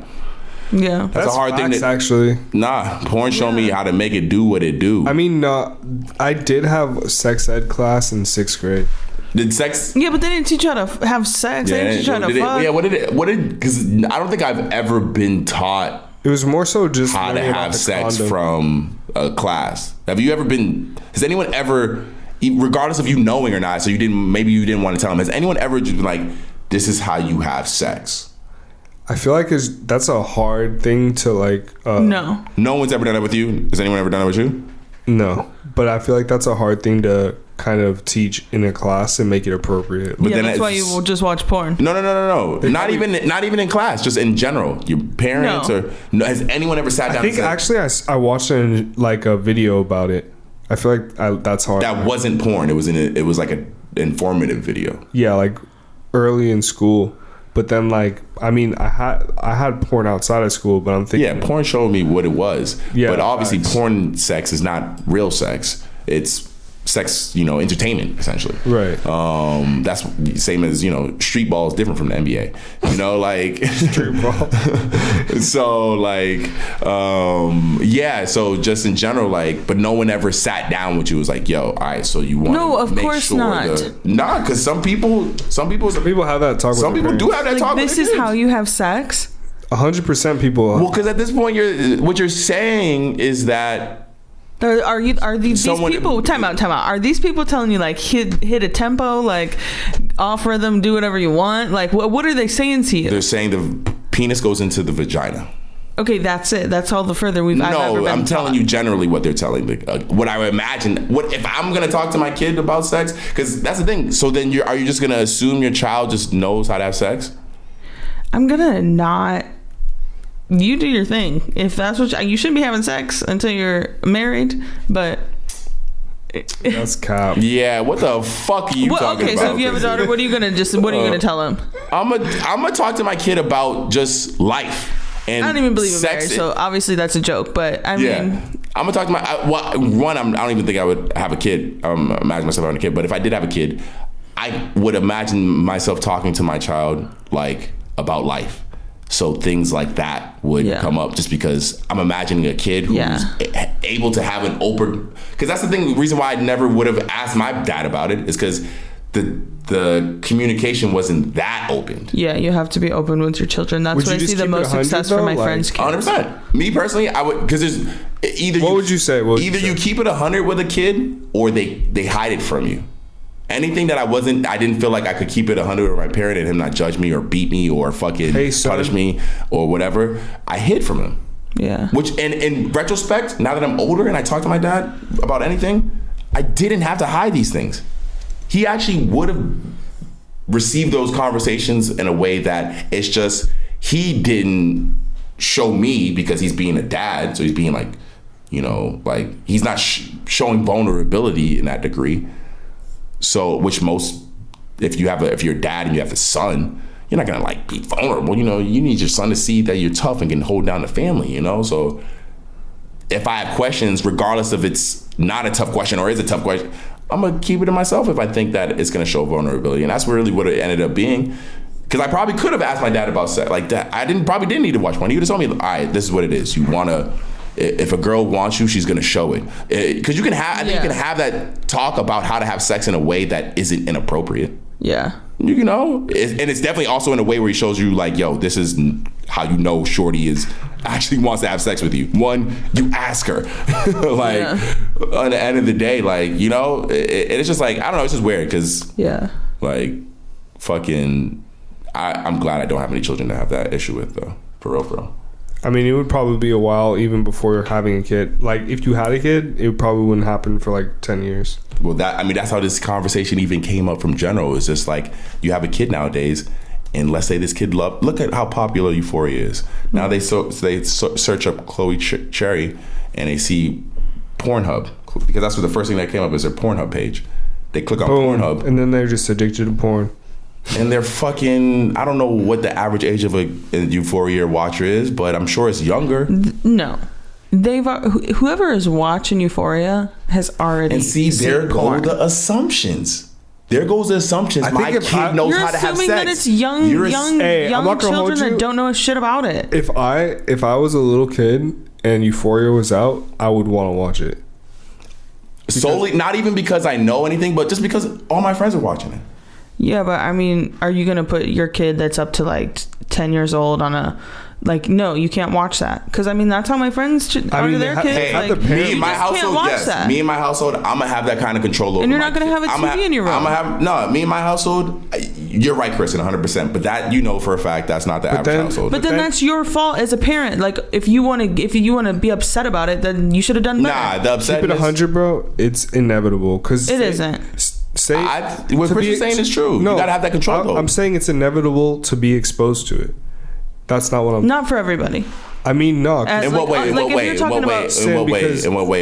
Yeah, that's a hard thing to actually. Nah, porn showed me how to make it do what it do. I mean, I did have sex ed class in 6th grade. Did sex? Yeah, but they didn't teach you how to have sex. They didn't teach you how to fuck. What did? Because I don't think I've ever been taught. It was more so just how to have sex from a class. Have you ever been? Has anyone ever, regardless of you knowing or not, so maybe you didn't want to tell them. Has anyone ever just been like, this is how you have sex? I feel like that's a hard thing to like. No one's ever done that with you. Has anyone ever done it with you? No, but I feel like that's a hard thing to kind of teach in a class and make it appropriate. But that's why you will just watch porn. No. Not even in class. Just in general, your parents or has anyone ever sat down? I think actually I watched like a video about it. I feel like that's hard. That wasn't porn. It was like an informative video. Yeah, like early in school. But then, like, I mean, I had porn outside of school, but I'm thinking... Yeah, porn showed me what it was. Yeah, but obviously, porn sex is not real sex. It's sex, entertainment, essentially. Right. That's the same as, street ball is different from the NBA. Like... Street ball. So, like, so just in general, like, but no one ever sat down with you. It was like, yo, all right, so you want No, of course not. Nah, because some people have that talk with some people do have that talk with this is how you have sex? 100% people... Well, because at this point, what you're saying is that... Are these people? Time out. Are these people telling you like hit a tempo, like off rhythm, do whatever you want? Like what are they saying to you? They're saying the penis goes into the vagina. Okay, that's it. That's all the further I've ever been I'm telling taught. you generally what they're telling me. What I would imagine. What if I'm gonna talk to my kid about sex? Because that's the thing. So then are you just gonna assume your child just knows how to have sex? I'm gonna not. You do your thing. If that's what you shouldn't be having sex until you're married, but that's cap. Yeah, what the fuck are you talking about? Okay, so if you have a daughter, what are you gonna tell him? I'm gonna talk to my kid about just life. And I don't even believe in marriage, so obviously that's a joke. But I mean, I'm gonna talk to I don't even think I would have a kid. Imagine myself having a kid, but if I did have a kid, I would imagine myself talking to my child like about life. So things like that would come up just because I'm imagining a kid who's able to have an open, because that's the reason why I never would have asked my dad about it is because the communication wasn't that open. Yeah, you have to be open with your children. That's where I see the most success for my friends' kids. 100%. Me personally, I would, because there's either what would you say? You keep it 100 with a kid or they hide it from you. Anything that I didn't feel like I could keep it 100 with my parent and him not judge me or beat me or fucking punish me or whatever, I hid from him. Yeah. Which, in retrospect, now that I'm older and I talk to my dad about anything, I didn't have to hide these things. He actually would have received those conversations in a way that it's just, he didn't show me because he's being a dad. So he's being like, like he's not showing vulnerability in that degree. So, which if you're a dad and you have a son, you're not gonna like be vulnerable. You need your son to see that you're tough and can hold down the family. So, if I have questions, regardless if it's not a tough question or is a tough question, I'm gonna keep it to myself if I think that it's gonna show vulnerability, and that's really what it ended up being. Because I probably could have asked my dad about sex like that. I probably didn't need to watch porn. He would have told me, all right, this is what it is. If a girl wants you, she's gonna show it. Because you can have that talk about how to have sex in a way that isn't inappropriate. Yeah. And it's definitely also in a way where he shows you like, yo, this is how shorty actually wants to have sex with you. One, you ask her. On the end of the day, like, it's just like, I don't know, it's just weird because like fucking I'm glad I don't have any children to have that issue with though. For real. I mean, it would probably be a while even before you're having a kid. Like, if you had a kid, it probably wouldn't happen for like 10 years. Well, that's how this conversation even came up from general. It's just like, you have a kid nowadays, and let's say this kid look at how popular Euphoria is. Now they search up Chloe Cherry, and they see Pornhub, because that's what the first thing that came up is their Pornhub page. They click on Pornhub. And then they're just addicted to porn. And they're fucking, I don't know what the average age of a Euphoria watcher is, but I'm sure it's younger. No. Whoever is watching Euphoria has already seen there go the assumptions. There goes the assumptions. My kid knows how to have sex. You're assuming that it's young children that don't know shit about it. If I was a little kid and Euphoria was out, I would want to watch it. Solely, not even because I know anything, but just because all my friends are watching it. Yeah, but I mean, are you going to put your kid that's up to like 10 years old on a... Like, no, you can't watch that. Because, I mean, that's how my friends are their kids. Me and my household, yes. Me and my household, I'm going to have that kind of control over. And you're not going to have a TV in your room. Me and my household, you're right, Kristen, 100%. But that, for a fact, that's not the average household. But then that's your fault as a parent. Like, if you want to be upset about it, then you should have done better. Nah, the upset. Keep it 100, bro. It's inevitable. Because it isn't. What Christian's saying is true. No, you gotta have that control. I'm saying it's inevitable to be exposed to it. That's not what I'm... Not for everybody. I mean, no. In what way?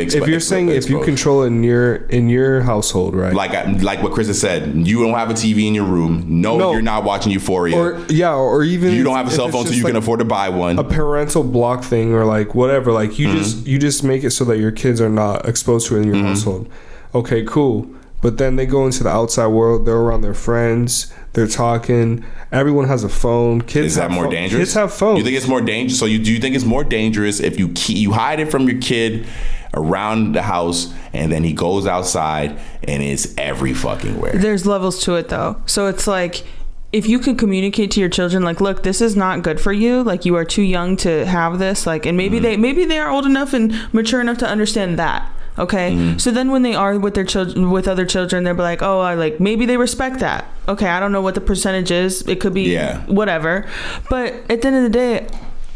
If you're saying if you control it in your household, right? Like what Chris has said, you don't have a TV in your room. No, you're not watching Euphoria. Or even you don't have a cell phone, so you can afford to buy one. A parental block thing, or like whatever. Like you just make it so that your kids are not exposed to it in your household. Okay, cool. But then they go into the outside world. They're around their friends. They're talking. Everyone has a phone. Is that more dangerous? Kids have phones. You think it's more dangerous? So do you think it's more dangerous if you hide it from your kid around the house, and then he goes outside and it's every fucking where? There's levels to it though. So it's like, if you can communicate to your children, like, look, this is not good for you. Like, you are too young to have this. Like, and maybe they are old enough and mature enough to understand that. Okay, so then when they are with their children, with other children, they'll be like, oh, maybe they respect that. Okay, I don't know what the percentage is. It could be whatever. But at the end of the day,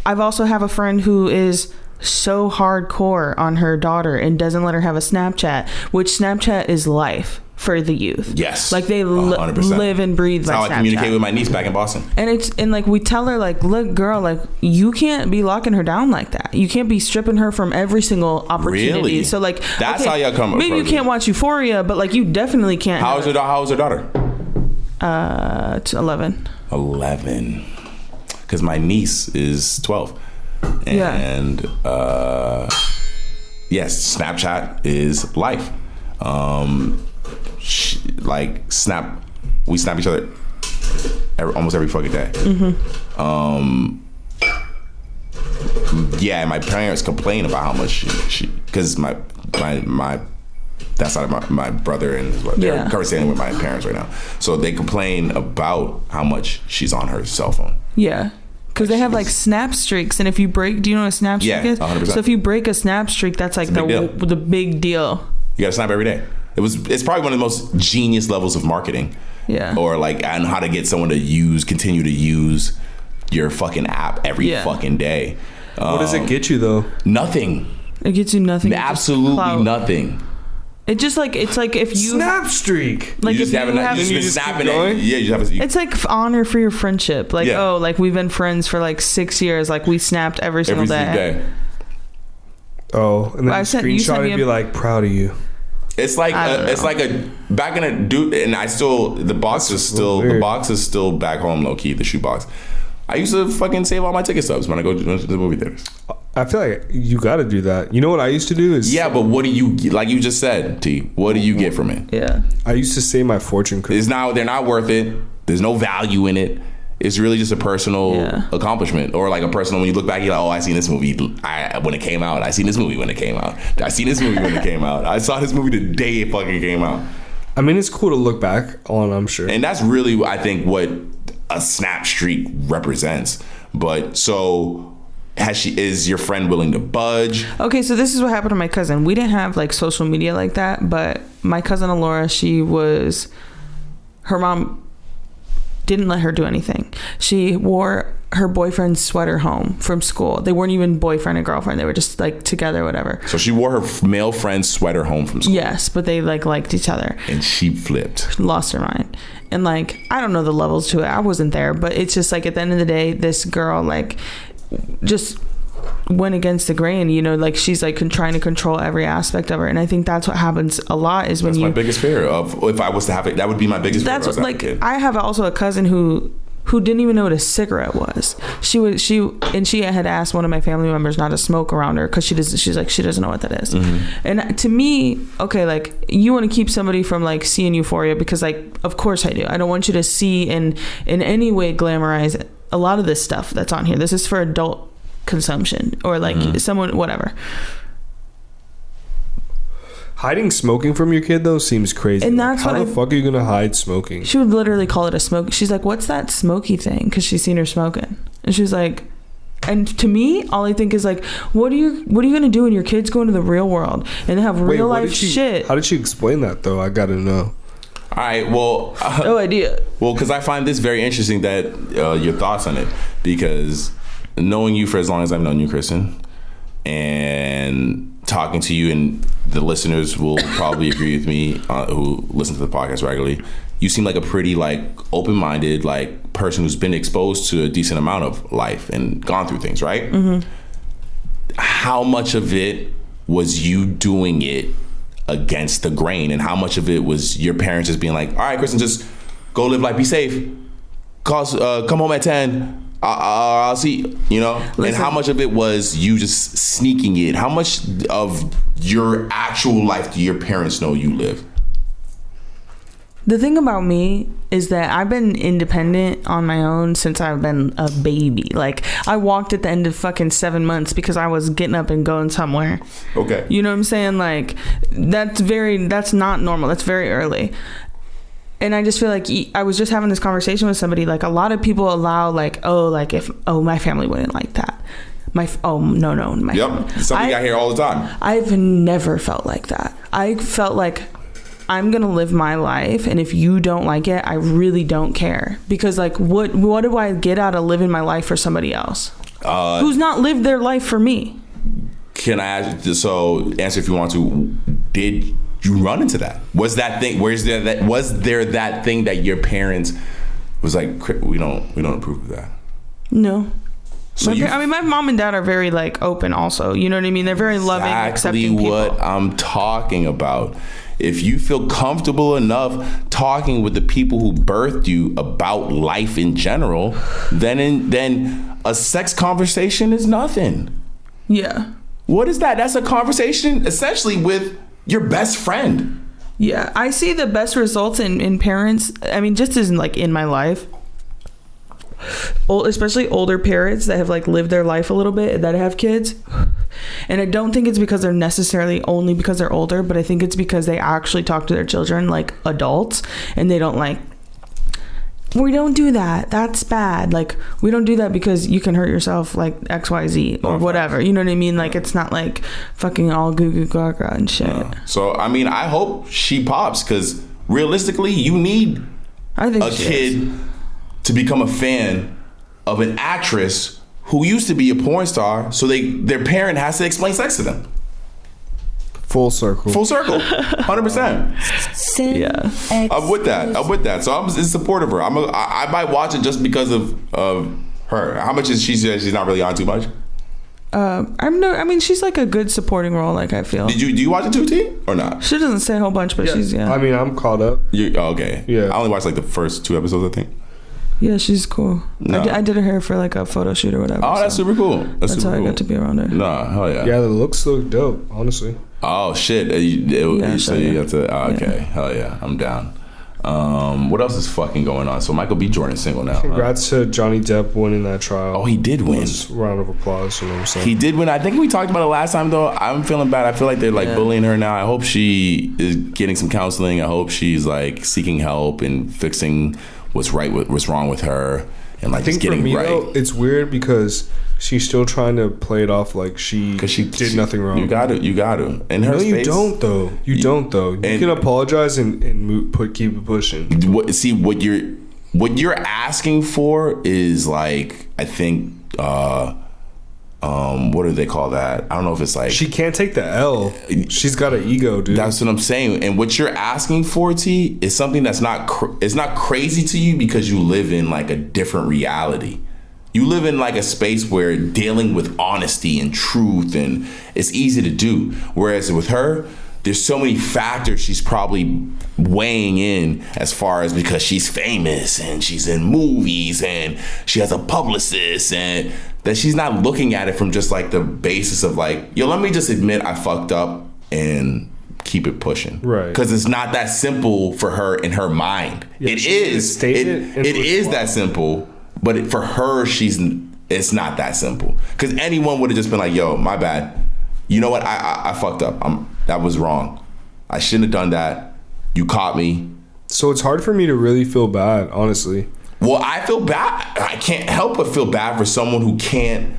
I've also have a friend who is so hardcore on her daughter and doesn't let her have a Snapchat, which Snapchat is life for the youth. Yes, like they live and breathe. That's how I communicate with my niece back in Boston. And like we tell her, like, look, girl, like you can't be locking her down like that. You can't be stripping her from every single opportunity. Really? So like that's how y'all come. Maybe you can't watch Euphoria, but like you definitely can't. How old is her daughter? 11. 11. Because my niece is 12, and yes, Snapchat is life. we snap each other almost every fucking day. Yeah, my parents complain about how much she because my that side of my brother and his wife, they're currently staying with my parents right now, so they complain about how much she's on her cell phone. Yeah. Because they have like snap streaks, and if you break, do you know what a snap streak is? 100%. So if you break a snap streak, that's like the big deal. You got to snap every day. It's probably one of the most genius levels of marketing. Yeah. Or like on how to get someone to continue to use your fucking app every fucking day. What does it get you though? Nothing. It gets you nothing. Absolutely nothing. It just like it's like if you snap streak. Like you just if you just snapping it. Yeah, you have. It's like honor for your friendship. Like like we've been friends for like 6 years. Like we snapped every single day. Oh, and then screenshot and be like, proud of you. It's like back in a dude, and the box is still back home low key, the shoe box. I used to fucking save all my ticket stubs when I go to the movie theaters. I feel like you got to do that. You know what I used to do is... Yeah, but what do you... Like you just said, T, what do you get from it? Yeah. I used to save my fortune cookies. They're not worth it. There's no value in it. It's really just a personal accomplishment. Or like a personal... When you look back, you're like, oh, I seen this movie when it came out. I seen this movie when it came out. I seen this movie when it came out. I saw this movie the day it fucking came out. I mean, it's cool to look back on, I'm sure. And that's really, I think, what a snap streak represents. But so... Is your friend willing to budge? Okay, so this is what happened to my cousin. We didn't have like social media like that, but my cousin Alora, her mom didn't let her do anything. She wore her boyfriend's sweater home from school. They weren't even boyfriend and girlfriend. They were just like together or whatever. So she wore her male friend's sweater home from school. Yes, but they like liked each other. And she flipped. Lost her mind. And like, I don't know the levels to it. I wasn't there, but it's just like at the end of the day, this girl like just went against the grain, you know, like she's like trying to control every aspect of her. And I think that's what happens a lot is when that's my biggest fear of if I was to have it, that would be my biggest fear. That's what, like I have also a cousin who didn't even know what a cigarette was. She had asked one of my family members not to smoke around her because she doesn't know what that is. And to me, okay, like you want to keep somebody from like seeing euphoria because like of course I do. I don't want you to see in any way glamorize a lot of this stuff that's on here. This is for adult consumption or like someone whatever. Hiding smoking from your kid though seems crazy. And that's how the fuck are you gonna hide smoking? She would literally call it a smoke. She's like, "What's that smoky thing?" Because she's seen her smoking, and she's like, and to me, all I think is like, what are you gonna do when your kids go into the real world and they have real life shit? How did she explain that though? I gotta know. All right, well, no idea. Well, because I find this very interesting that your thoughts on it, because knowing you for as long as I've known you, Kristen, and talking to you, and the listeners will probably agree with me who listen to the podcast regularly, you seem like a pretty like open-minded like person who's been exposed to a decent amount of life and gone through things, right? How much of it was you doing it against the grain, and how much of it was your parents just being like, all right, Kristen, just go live life, be safe, come home at 10, I'll see, you know? Listen. And how much of it was you just sneaking it? How much of your actual life do your parents know you live? The thing about me is that I've been independent on my own since I've been a baby. Like, I walked at the end of fucking 7 months because I was getting up and going somewhere. Okay. You know what I'm saying? Like, that's not normal. That's very early. And I just feel like I was just having this conversation with somebody. Like, a lot of people allow, like, my family wouldn't like that. My family. Something I hear all the time. I've never felt like that. I felt like I'm gonna live my life, and if you don't like it, I really don't care, because like what do I get out of living my life for somebody else who's not lived their life for me? Can I ask, so answer if you want to, did you run into that? Was that thing, was there that thing that your parents was like, we don't approve of that? No. So my mom and dad are very like open also, you know what I mean? They're very loving, accepting people. Exactly what I'm talking about. If you feel comfortable enough talking with the people who birthed you about life in general, then a sex conversation is nothing. Yeah. What is that? That's a conversation essentially with your best friend. Yeah, I see the best results in parents. I mean, just as in, like, in my life, especially older parents that have like lived their life a little bit, that have kids. And I don't think it's because they're necessarily only because they're older, but I think it's because they actually talk to their children like adults, and they don't like, we don't do that, that's bad, like we don't do that because you can hurt yourself, like XYZ or whatever, you know what I mean? Like, it's not like fucking all goo goo gaga and shit. So I mean, I hope she pops, because realistically you need I think a kid to become a fan of an actress who used to be a porn star, so their parent has to explain sex to them. Full circle. 100%. Yeah, I'm with that. So I'm in support of her. I might watch it just because of her. How much is she? She's not really on too much. I mean, she's like a good supporting role. Like, I feel. Do you watch it too, T, or not? She doesn't say a whole bunch, but she's I mean, I'm caught up. Okay. Yeah. I only watched like the first 2 episodes, I think. Yeah, she's cool. No. I did her hair for like a photo shoot or whatever. Oh, that's super cool. That's how super I cool. got to be around her. Nah, hell yeah. Yeah, the looks look dope, honestly. Oh shit! So you have to. Okay, hell yeah, I'm down. What else is fucking going on? So Michael B. Jordan's single now. Congrats to Johnny Depp winning that trial. Oh, he did win. Round of applause. You know what I'm saying? He did win. I think we talked about it last time, though. I'm feeling bad. I feel like they're like bullying her now. I hope she is getting some counseling. I hope she's like seeking help and fixing what's wrong with her, and like just getting right. Though, it's weird because she's still trying to play it off like she did nothing wrong. You got to. In her space, you don't though. You can apologize and keep it pushing. What you're asking for is like, I think what do they call that? I don't know if it's like, she can't take the L. She's got an ego, dude. That's what I'm saying. And what you're asking for, T, is something that's it's not crazy to you because you live in like a different reality. You live in like a space where dealing with honesty and truth, and it's easy to do. Whereas with her, there's so many factors she's probably weighing in, as far as because she's famous and she's in movies and she has a publicist, and that she's not looking at it from just like the basis of like, yo, let me just admit I fucked up and keep it pushing. Right. Because it's not that simple for her in her mind. Yeah, it is that simple. But for her, it's not that simple. Because anyone would have just been like, yo, my bad. You know what? I fucked up. That was wrong. I shouldn't have done that. You caught me. So it's hard for me to really feel bad, honestly. Well, I feel bad. I can't help but feel bad for someone who can't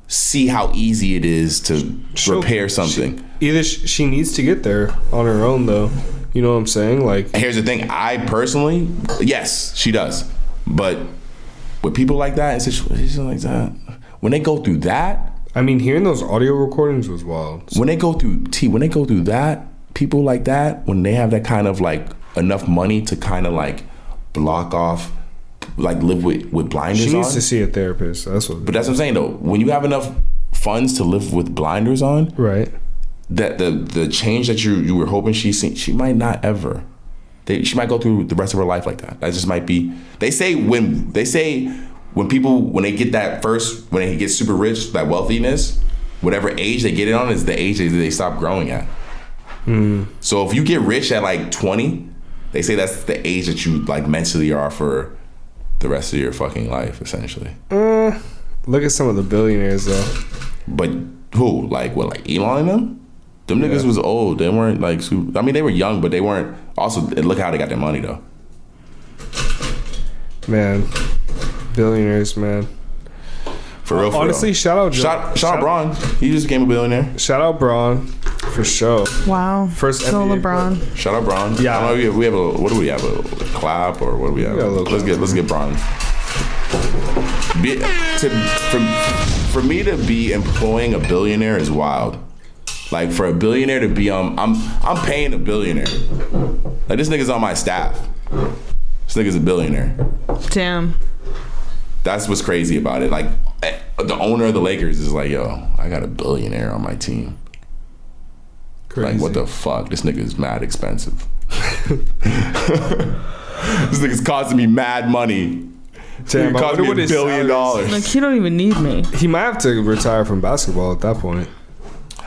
see how easy it is to repair something. She needs to get there on her own, though. You know what I'm saying? Like, here's the thing. I personally, yes, she does. But with people like that in situations like that, when they go through that, I mean, hearing those audio recordings was wild. So. When they go through that, people like that, when they have that kind of like enough money to kind of like block off, like live with blinders on. She needs to see a therapist. But that's what I'm saying though. When you have enough funds to live with blinders on, right? That the change that you were hoping she might not ever. She might go through the rest of her life like that. That just might be. They say when people when they get super rich, that wealthiness, whatever age they get it on is the age that they stop growing at. So if you get rich at like 20, they say that's the age that you like mentally are for the rest of your fucking life, essentially. Look at some of the billionaires though. But who? Like what? Like Elon and them? Them niggas was old. They weren't like super. I mean, they were young, but they weren't. Also, look how they got their money though. Man, billionaires, man. For real. Honestly, shout out Braun. He just became a billionaire. Shout out Braun for sure. Wow. First so NBA LeBron. Player. Shout out Braun. Yeah. I don't know, we have a. What do we have? A clap or what do we have? Let's get Braun. For me to be employing a billionaire is wild. Like for a billionaire to be I'm paying a billionaire. Like this nigga's on my staff. This nigga's a billionaire. Damn. That's what's crazy about it. Like the owner of the Lakers is like, yo, I got a billionaire on my team. Crazy. Like what the fuck? This nigga's mad expensive. This nigga's costing me mad money. Damn, it cost me $1 billion. Like he don't even need me. He might have to retire from basketball at that point.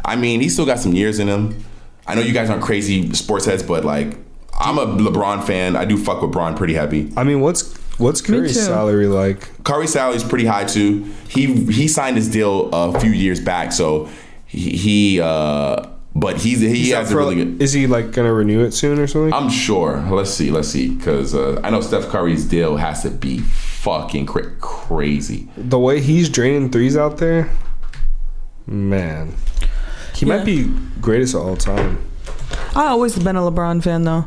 I mean, he still got some years in him. I know you guys aren't crazy sports heads, but like I'm a LeBron fan. I do fuck with Bron pretty heavy. I mean, what's Curry's salary like? Curry's salary is pretty high too. He signed his deal a few years back, so but he has a really good. Is he like gonna renew it soon or something? I'm sure. Let's see, because I know Steph Curry's deal has to be fucking crazy. The way he's draining threes out there, man, he might be greatest of all time. I always been a LeBron fan though.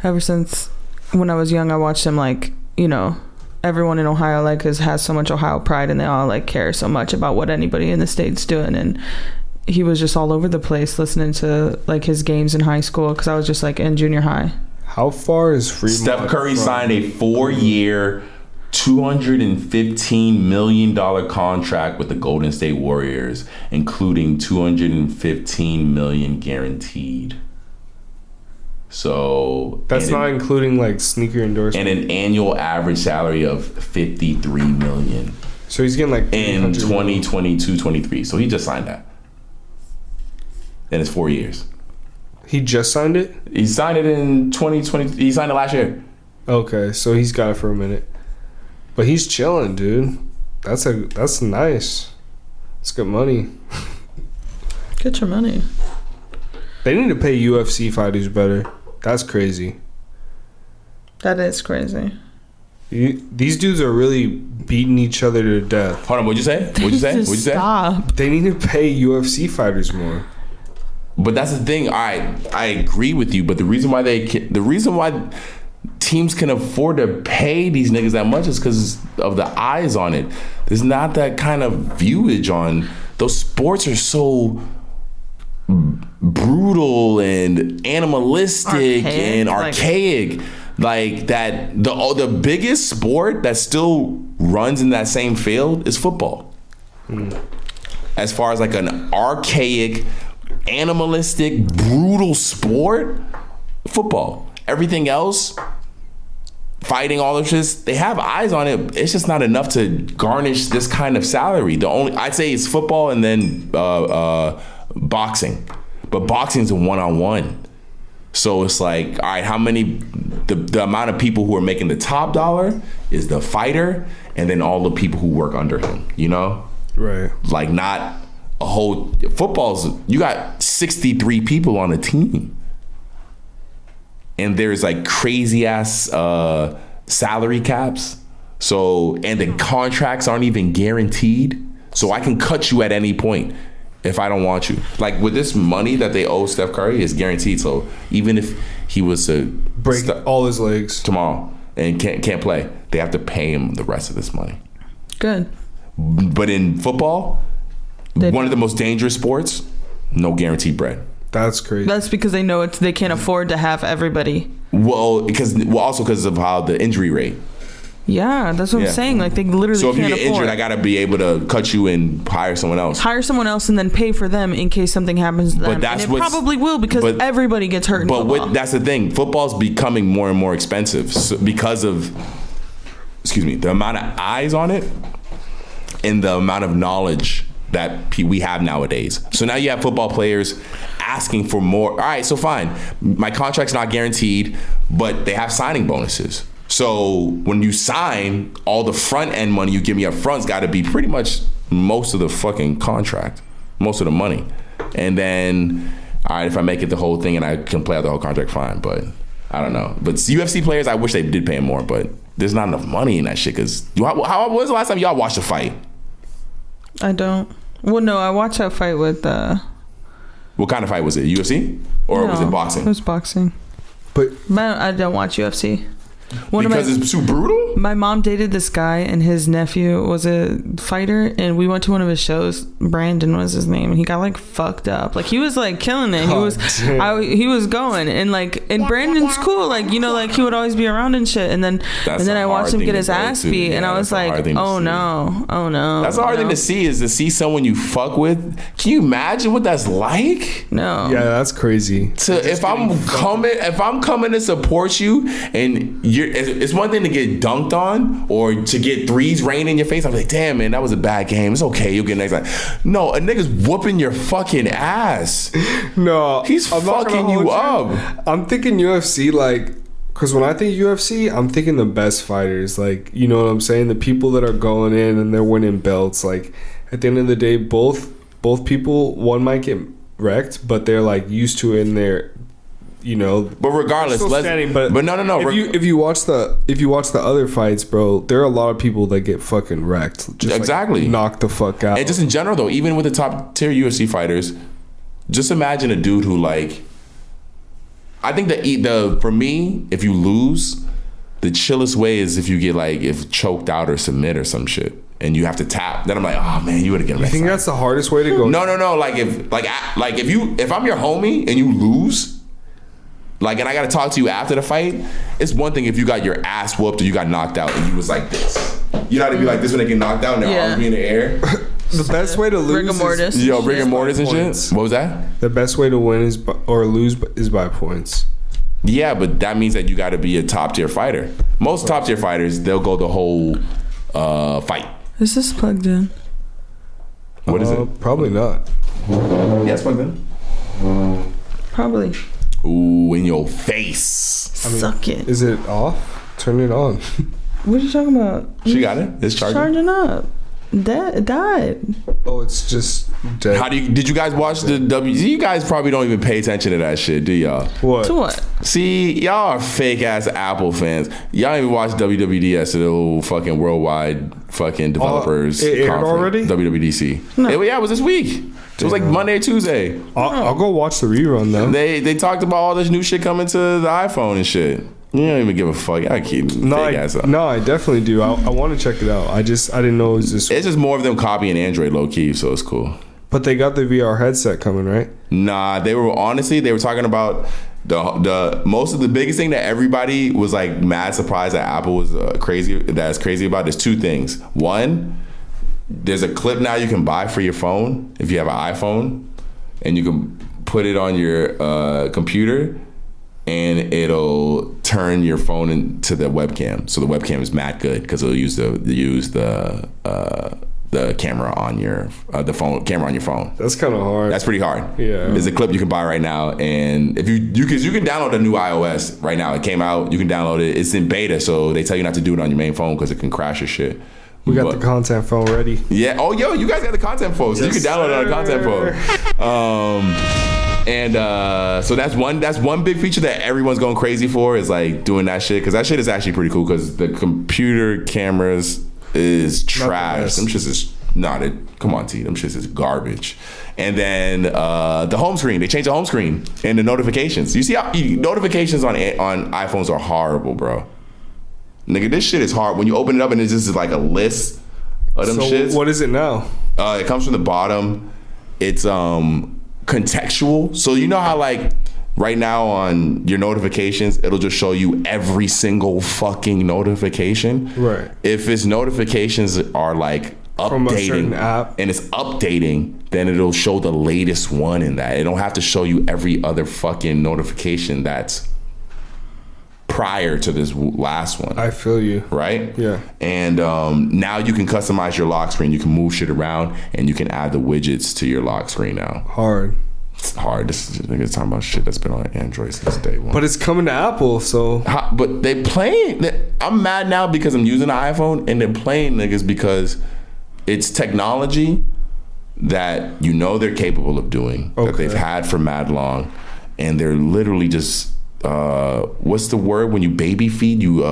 Ever since when I was young, I watched him like, you know, everyone in Ohio like has so much Ohio pride, and they all like care so much about what anybody in the state's doing, and he was just all over the place listening to like his games in high school because I was just like in junior high. How far is Fremont? Steph Curry signed a 4-year, $215 million contract with the Golden State Warriors, including $215 million guaranteed. So that's not including like sneaker endorsements. And an annual average salary of $53 million. So he's getting like in 2022-23. So he just signed that. And it's 4 years. He just signed it? He signed it in 2020. He signed it last year. Okay, so he's got it for a minute. But he's chilling, dude. That's nice. It's good money. Get your money. They need to pay UFC fighters better. That's crazy. That is crazy. These dudes are really beating each other to death. Hold on, what'd you say? Stop. They need to pay UFC fighters more. But that's the thing. I agree with you. But the reason why teams can afford to pay these niggas that much is because of the eyes on it. There's not that kind of viewage on those sports. Are so brutal and animalistic and archaic. Like that, the biggest sport that still runs in that same field is football. As far as like an archaic, animalistic, brutal sport, football. Everything else, fighting, all of this, they have eyes on it. It's just not enough to garnish this kind of salary. I'd say it's football and then boxing, but boxing is a one-on-one. So it's like, all right, how many? The amount of people who are making the top dollar is the fighter, and then all the people who work under him. You know, right? Like not a whole football's. You got 63 people on a team, and there's like crazy ass salary caps. So and the contracts aren't even guaranteed. So I can cut you at any point if I don't want you. Like with this money that they owe Steph Curry is guaranteed. So even if he was to break all his legs tomorrow and can't play, they have to pay him the rest of this money. Good. But in football, one of the most dangerous sports, no guaranteed bread. That's crazy. That's because they know they can't afford to have everybody. Also because of how the injury rate. Yeah, that's what I'm saying. Like they literally can't afford. So if you get injured, I gotta be able to cut you and hire someone else. Hire someone else and then pay for them in case something happens to them. But that's and it probably will because everybody gets hurt in football. That's the thing. Football's becoming more and more expensive because of, the amount of eyes on it and the amount of knowledge that we have nowadays. So now you have football players asking for more. All right, so fine. My contract's not guaranteed, but they have signing bonuses. So when you sign, all the front end money you give me up front's got to be pretty much most of the fucking contract, most of the money. And then, all right, if I make it the whole thing and I can play out the whole contract, fine. But I don't know. But UFC players, I wish they did pay them more, but there's not enough money in that shit. Because when was the last time y'all watched a fight? I don't. Well, no, I watched that fight with... What kind of fight was it? UFC? Or was it boxing? It was boxing. But I don't watch UFC. Because it's too brutal? My mom dated this guy and his nephew was a fighter and we went to one of his shows. Brandon was his name and he got like fucked up. Like he was like killing it. He was going and Brandon's cool. Like, you know, like he would always be around and shit. And then I watched him get his ass beat and I was like, oh no. That's a hard thing to see is to see someone you fuck with. Can you imagine what that's like? No. Yeah, that's crazy. If I'm coming to support you and it's one thing to get dunked on or to get threes rain in your face. I'm like, damn, man, that was a bad game. It's okay. You'll get next time. No, a nigga's whooping your fucking ass. No, he's fucking you up. I'm thinking UFC, like, because when I think UFC, I'm thinking the best fighters. Like, you know what I'm saying? The people that are going in and they're winning belts. Like, at the end of the day, both people, one might get wrecked, but they're like used to it in their, you know. But regardless, but no. If you watch the other fights, bro, there are a lot of people that get fucking wrecked. Just exactly, like, knocked the fuck out. And just in general, though, even with the top tier UFC fighters, just imagine a dude who, like, I think for me, if you lose, the chillest way is if you get if choked out or submit or some shit, and you have to tap. Then I'm like, oh man, you would have get. You think that's the hardest way to go? No. If I'm your homie and you lose, and I gotta talk to you after the fight, it's one thing if you got your ass whooped or you got knocked out and you was like this. You know how to be like this when they get knocked out and their arms be in the air. The best way to lose rigor mortis. Rigor mortis and shit. What was that? The best way to win lose is by points. Yeah, but that means that you got to be a top tier fighter. Most top tier fighters, they'll go the whole fight. Is this plugged in? What is it? Probably not. Yeah, it's plugged in. Probably. Ooh, in your face. Suck it. Is it off? Turn it on. What are you talking about? She got it. It's charging. Charging up. That died. Oh, it's just dead. Did you guys watch the W? You guys probably don't even pay attention to that shit, do y'all? What? To what? See, y'all are fake ass Apple fans. Y'all don't even watch WWDS, the little fucking worldwide fucking developers. It aired already? WWDC. No. It was this week. It was like Monday or Tuesday. I'll go watch the rerun though. They talked about all this new shit coming to the iPhone and shit. You don't even give a fuck. I keep fake ass up. No, I definitely do. I want to check it out. I didn't know it was this. It's just more of them copying Android low key, so it's cool. But they got the VR headset coming, right? Nah, they were talking about the most of the biggest thing that everybody was like mad surprised that Apple was crazy about. There's two things. One, there's a clip now you can buy for your phone if you have an iPhone, and you can put it on your computer, and it'll turn your phone into the webcam. So the webcam is mad good because it'll use the camera on your camera on your phone. That's kind of hard. That's pretty hard. Yeah. There's a clip you can buy right now, and if you can download the new iOS right now. It came out. You can download it. It's in beta, so they tell you not to do it on your main phone because it can crash your shit. We got the content phone ready. Yeah. Oh, yo, you guys got the content phone, so you can download it on the content phone. So that's one big feature that everyone's going crazy for is like doing that shit, because that shit is actually pretty cool because the computer cameras is trash. Them shits is come on, T. Them shits is garbage. And then the home screen, they changed the home screen and the notifications. You see how notifications on iPhones are horrible, bro. Nigga, this shit is hard. When you open it up and it's just like a list of them shits. What is it now? It comes from the bottom. It's contextual. So you know how like right now on your notifications, it'll just show you every single fucking notification. Right. If its notifications are like updating from a certain app and it's updating, then it'll show the latest one in that. It don't have to show you every other fucking notification that's prior to this last one. I feel you. Right? Yeah. And now you can customize your lock screen. You can move shit around and you can add the widgets to your lock screen now. Hard. It's hard. This is niggas talking about shit that's been on Android since day one. But it's coming to Apple, so. But they playing. I'm mad now because I'm using an iPhone and they're playing niggas because it's technology that you know they're capable of doing, that they've had for mad long, and they're literally just what's the word when you baby feed you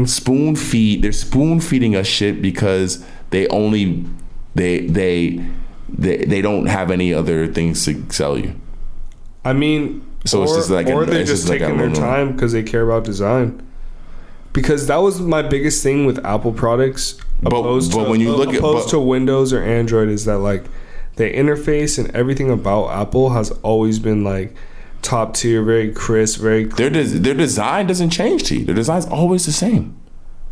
spoon feed. They're spoon feeding us shit because they don't have any other things to sell you. I mean, so it's just like they're just taking their time because they care about design. Because that was my biggest thing with Apple products, opposed to Windows or Android, is that like the interface and everything about Apple has always been like top tier, very crisp, very clear. Their design doesn't change, T. Their design's always the same.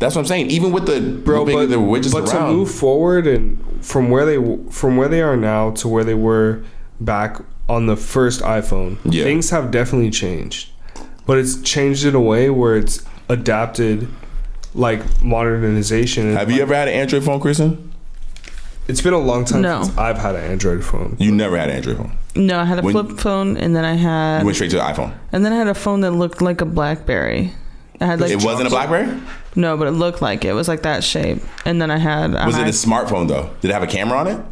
That's what I'm saying. Even with the widgets around. But to move forward and from where they are now to where they were back on the first iPhone, things have definitely changed. but it's changed in a way where it's adapted like modernization. Have you ever had an Android phone, Kristen? It's been a long time No. since I've had an Android phone. You never had an Android phone. No, I had a flip phone, and then I had... You went straight to the iPhone. And then I had a phone that looked like a BlackBerry. I had like... It wasn't a BlackBerry? No, but it looked like it. It was like that shape. And then I had... Was it a smartphone, though? Did it have a camera on it?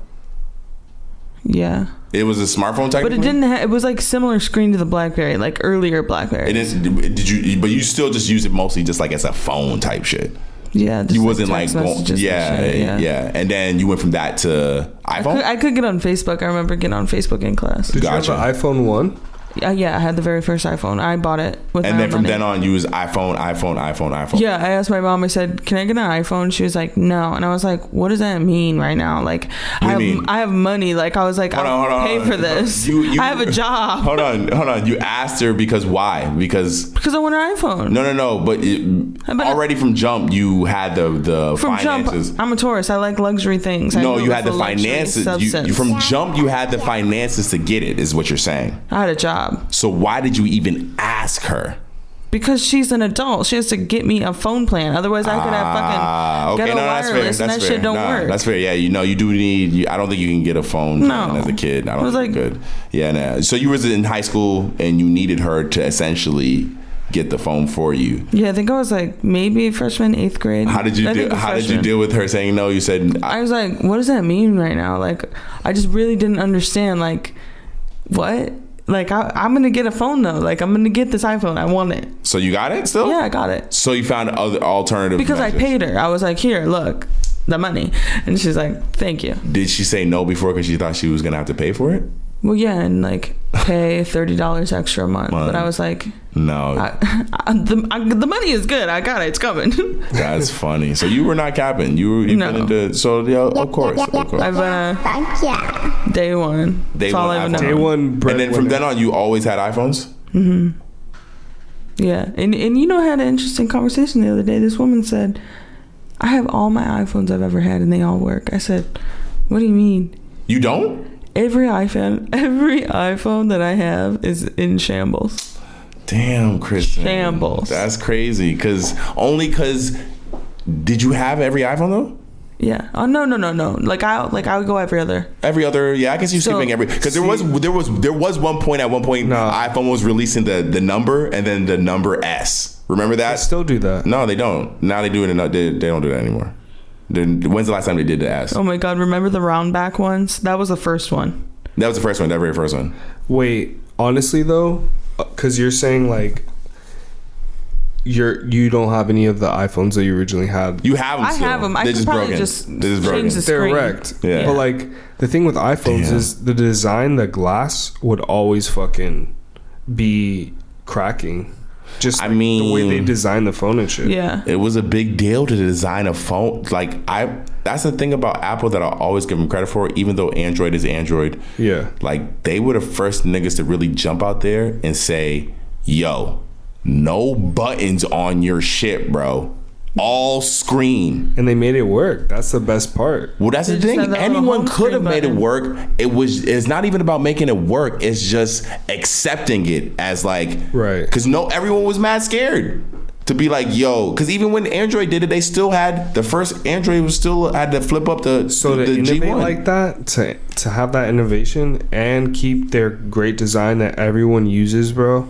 Yeah. It was a smartphone type. But it didn't have... It was like similar screen to the BlackBerry, like earlier BlackBerry. It is. Did you? But you still just use it mostly just like as a phone type shit. Yeah. You wasn't like text going, messages and shit, yeah. And then you went from that to iPhone? I could get on Facebook. I remember getting on Facebook in class. Did Gotcha. you have an iPhone 1? Yeah, I had the very first iPhone. I bought it with And my then own from money. then on, you was iPhone. Yeah, I asked my mom. I said, "Can I get an iPhone?" She was like, "No." And I was like, "What does that mean right now? Like, What do you mean? I have money. Like, I was like, I'll pay for this. I have a job." Hold on. You asked her because why? Because I want an iPhone. no. But already from jump, you had the From finances. jump, I'm a tourist. I like luxury things. No, you had the finances. You from jump, you had the finances to get it. Is what you're saying. I had a job. So why did you even ask her? Because she's an adult. She has to get me a phone plan. Otherwise, I could have fucking ghetto wireless, and that shit don't work. That's fair. Yeah, you do need. I don't think you can get a phone plan as a kid. I don't think you could. Yeah, no. So you was in high school and you needed her to essentially get the phone for you. Yeah, I think I was like maybe freshman, 8th grade. How did you deal with her saying no? You said I was like, what does that mean right now? Like, I just really didn't understand. Like, what? Like, I'm gonna get a phone though. Like, I'm gonna get this iPhone. I want it. So you got it still? Yeah, I got it. So you found other alternative because methods. I paid her. I was like, here, look, the money, and she's like, thank you. Did she say no before because she thought she was gonna have to pay for it? Well, yeah, and like pay $30 extra a month. But I was like, no, the money is good. I got it. It's coming. That's funny. So you were not capping. You been into of course. I've been day one. That's all I know. Day one. And then from then on, you always had iPhones. Mm-hmm. Yeah, and you know, I had an interesting conversation the other day. This woman said, I have all my iPhones I've ever had and they all work. I said, what do you mean? You don't? Every iPhone that I have is in shambles. Damn, Kristen. Shambles. That's crazy. Because did you have every iPhone though? Yeah. Oh no. Like I would go every other. Every other. Yeah, I can see you skipping every. Because there was one point iPhone was releasing the number and then the number S. Remember that? They still do that. No, they don't. Now they do it. They don't do that anymore. When's the last time they did the S? Oh my God! Remember the round back ones? That was the first one. That was the first one. That very first one. Wait, honestly though, because you're saying like you don't have any of the iPhones that you originally had. You have them. I have them. I could probably just change the screen. They're wrecked. Yeah. But like the thing with iPhones is the design, the glass would always fucking be cracking. Just the way they design the phone and shit. Yeah. It was a big deal to design a phone. Like that's the thing about Apple that I always give them credit for, even though Android is Android. Yeah. Like they were the first niggas to really jump out there and say, yo, no buttons on your shit, bro. All screen. And they made it work. That's the best part. Well, that's the thing. Anyone could have made it work. It's not even about making it work. It's just accepting it as like, right. Because everyone was mad scared to be like, yo. Because even when Android did it, they still had the first Android was still had to flip up the innovate G1 like that, to have that innovation and keep their great design that everyone uses, bro.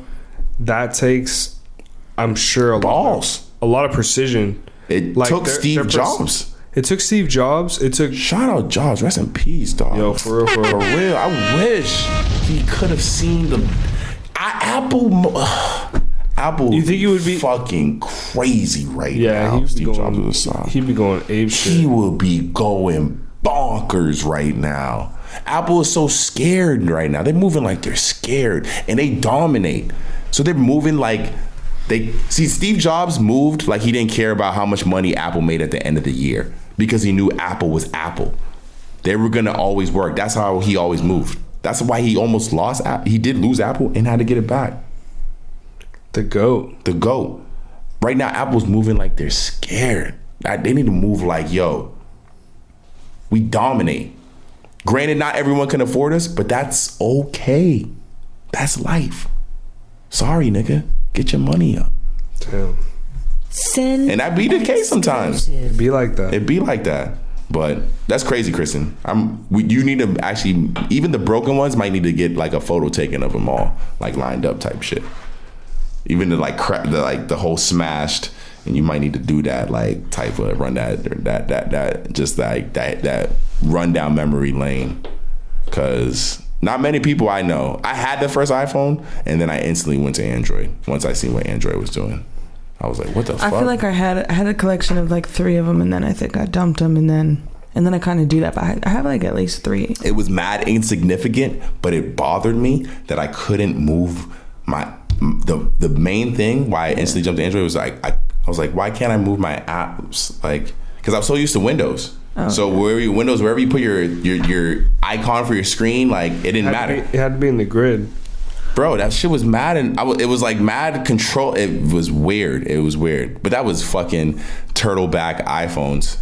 That takes, I'm sure, a lot of precision. It took Steve Jobs. It took Steve Jobs. Shout out Jobs. Rest in peace, dog. Yo, for real. I wish he could have seen Apple. You think he would be fucking crazy right now? Yeah, Steve Jobs was aside. He'd be going ape shit. He will be going bonkers right now. Apple is so scared right now. They're moving like they're scared, and they dominate. So they're moving like. Steve Jobs moved like he didn't care about how much money Apple made at the end of the year because he knew Apple was Apple. They were going to always work. That's how he always moved. That's why he almost lost. He did lose Apple and had to get it back. The GOAT. Right now, Apple's moving like they're scared. They need to move like, yo, we dominate. Granted, not everyone can afford us, but that's okay. That's life. Sorry, nigga. Get your money up. Damn. And that be the case sometimes. It'd be like that. It'd be like that. But that's crazy, Kristen. You need to actually, even the broken ones might need to get like a photo taken of them all, like lined up type shit. Even the like the whole smashed, and you might need to do that like type of run that just like that run down memory lane. Cause not many people I know. I had the first iPhone, and then I instantly went to Android once I seen what Android was doing. I was like, what the fuck? I feel like I had a collection of like 3 of them, and then I think I dumped them, and then I kind of do that. But I have like at least 3. It was mad insignificant, but it bothered me that I couldn't move the main thing why I instantly jumped to Android was like I was like, why can't I move my apps? Like, because I was so used to Windows. So wherever you put your icon for your screen, like it didn't matter. It had to be in the grid. Bro, that shit was mad, and it was like mad control. It was weird. But that was fucking turtleback iPhones.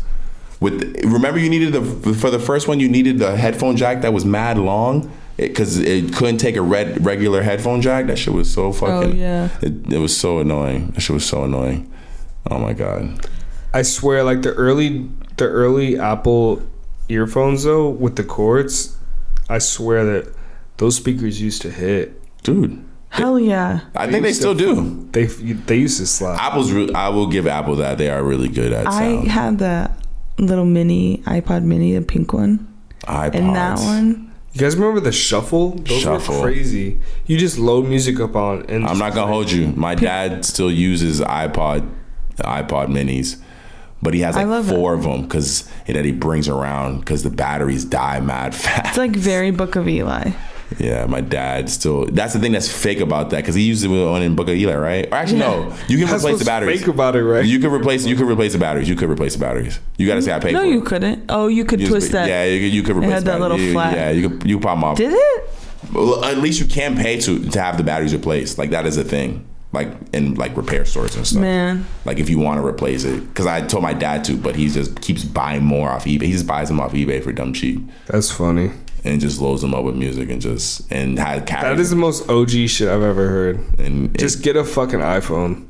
Remember, you needed for the first one, you needed the headphone jack that was mad long because it couldn't take a regular headphone jack. That shit was so fucking. Oh yeah. It was so annoying. That shit was so annoying. Oh my god. I swear, like the early Apple earphones though with the cords, I swear that those speakers used to hit. Dude, hell yeah! I think they still do. They used to slap. I will give Apple that. They are really good at sound. I had the little iPod mini, the pink one. iPods. And that one. You guys remember the Shuffle? Those were crazy. You just load music up on. And I'm not gonna hold you. My dad still uses the iPod minis, but he has like 4 of them because that he brings around because the batteries die mad fast. It's like very Book of Eli. Yeah, my dad still. That's the thing that's fake about that because he used it on in Book of Eli, right? Or actually, no. You can replace the batteries. Fake about it, right? You could replace the batteries. You got to say I paid for it. No, you couldn't. Oh, you could twist that. Yeah, you could replace. It had that little flat. Yeah, you could pop them off. Did it? Well, at least you can pay to have the batteries replaced. Like that is a thing. Like in like repair stores and stuff. Man. Like if you want to replace it, because I told my dad to, but he just keeps buying more off eBay. He just buys them off eBay for dumb cheap. That's funny. And just loads them up with music and had carries. That is the most OG shit I've ever heard. And just get a fucking iPhone.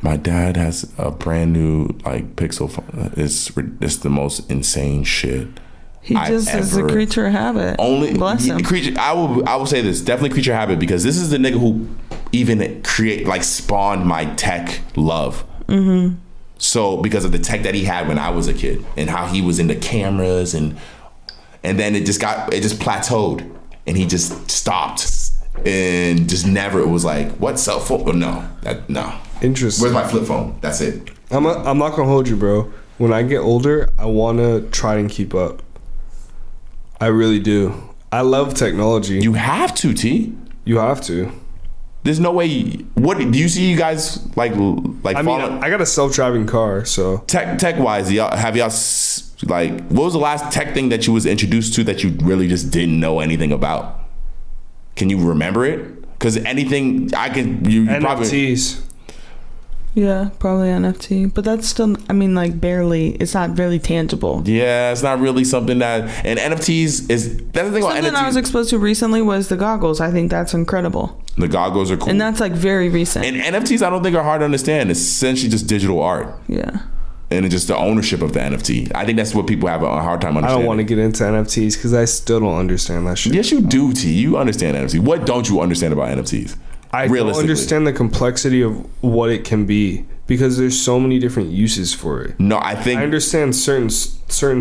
My dad has a brand new like Pixel phone. It's the most insane shit. He just is a creature of habit. Bless him. I will say this, definitely creature of habit, because this is the nigga who even spawned my tech love. Mm-hmm. So because of the tech that he had when I was a kid and how he was into cameras and then it just plateaued and he just stopped and just never. It was like, what, cell phone? No. Interesting. Where's my flip phone? That's it. I'm not gonna hold you, bro. When I get older, I want to try and keep up. I really do. I love technology. You have to, T. You have to. There's no way. What do you see? You guys like? I mean, I got a self-driving car, so tech wise, have y'all like? What was the last tech thing that you was introduced to that you really just didn't know anything about? Can you remember it? Because anything I can, you NFTs. Probably. Yeah, probably NFT, but that's still, I mean, like barely. It's not really tangible. Yeah, it's not really something that. And NFTs that's the thing about NFTs. Something I was exposed to recently was the goggles. I think that's incredible. The goggles are cool, and that's like very recent. And NFTs, I don't think are hard to understand. It's essentially just digital art. Yeah. And it's just the ownership of the NFT. I think that's what people have a hard time understanding. I don't want to get into NFTs because I still don't understand that shit. Yes, you do, T. You understand NFT. What don't you understand about NFTs? I don't understand the complexity of what it can be because there's so many different uses for it. No, I understand certain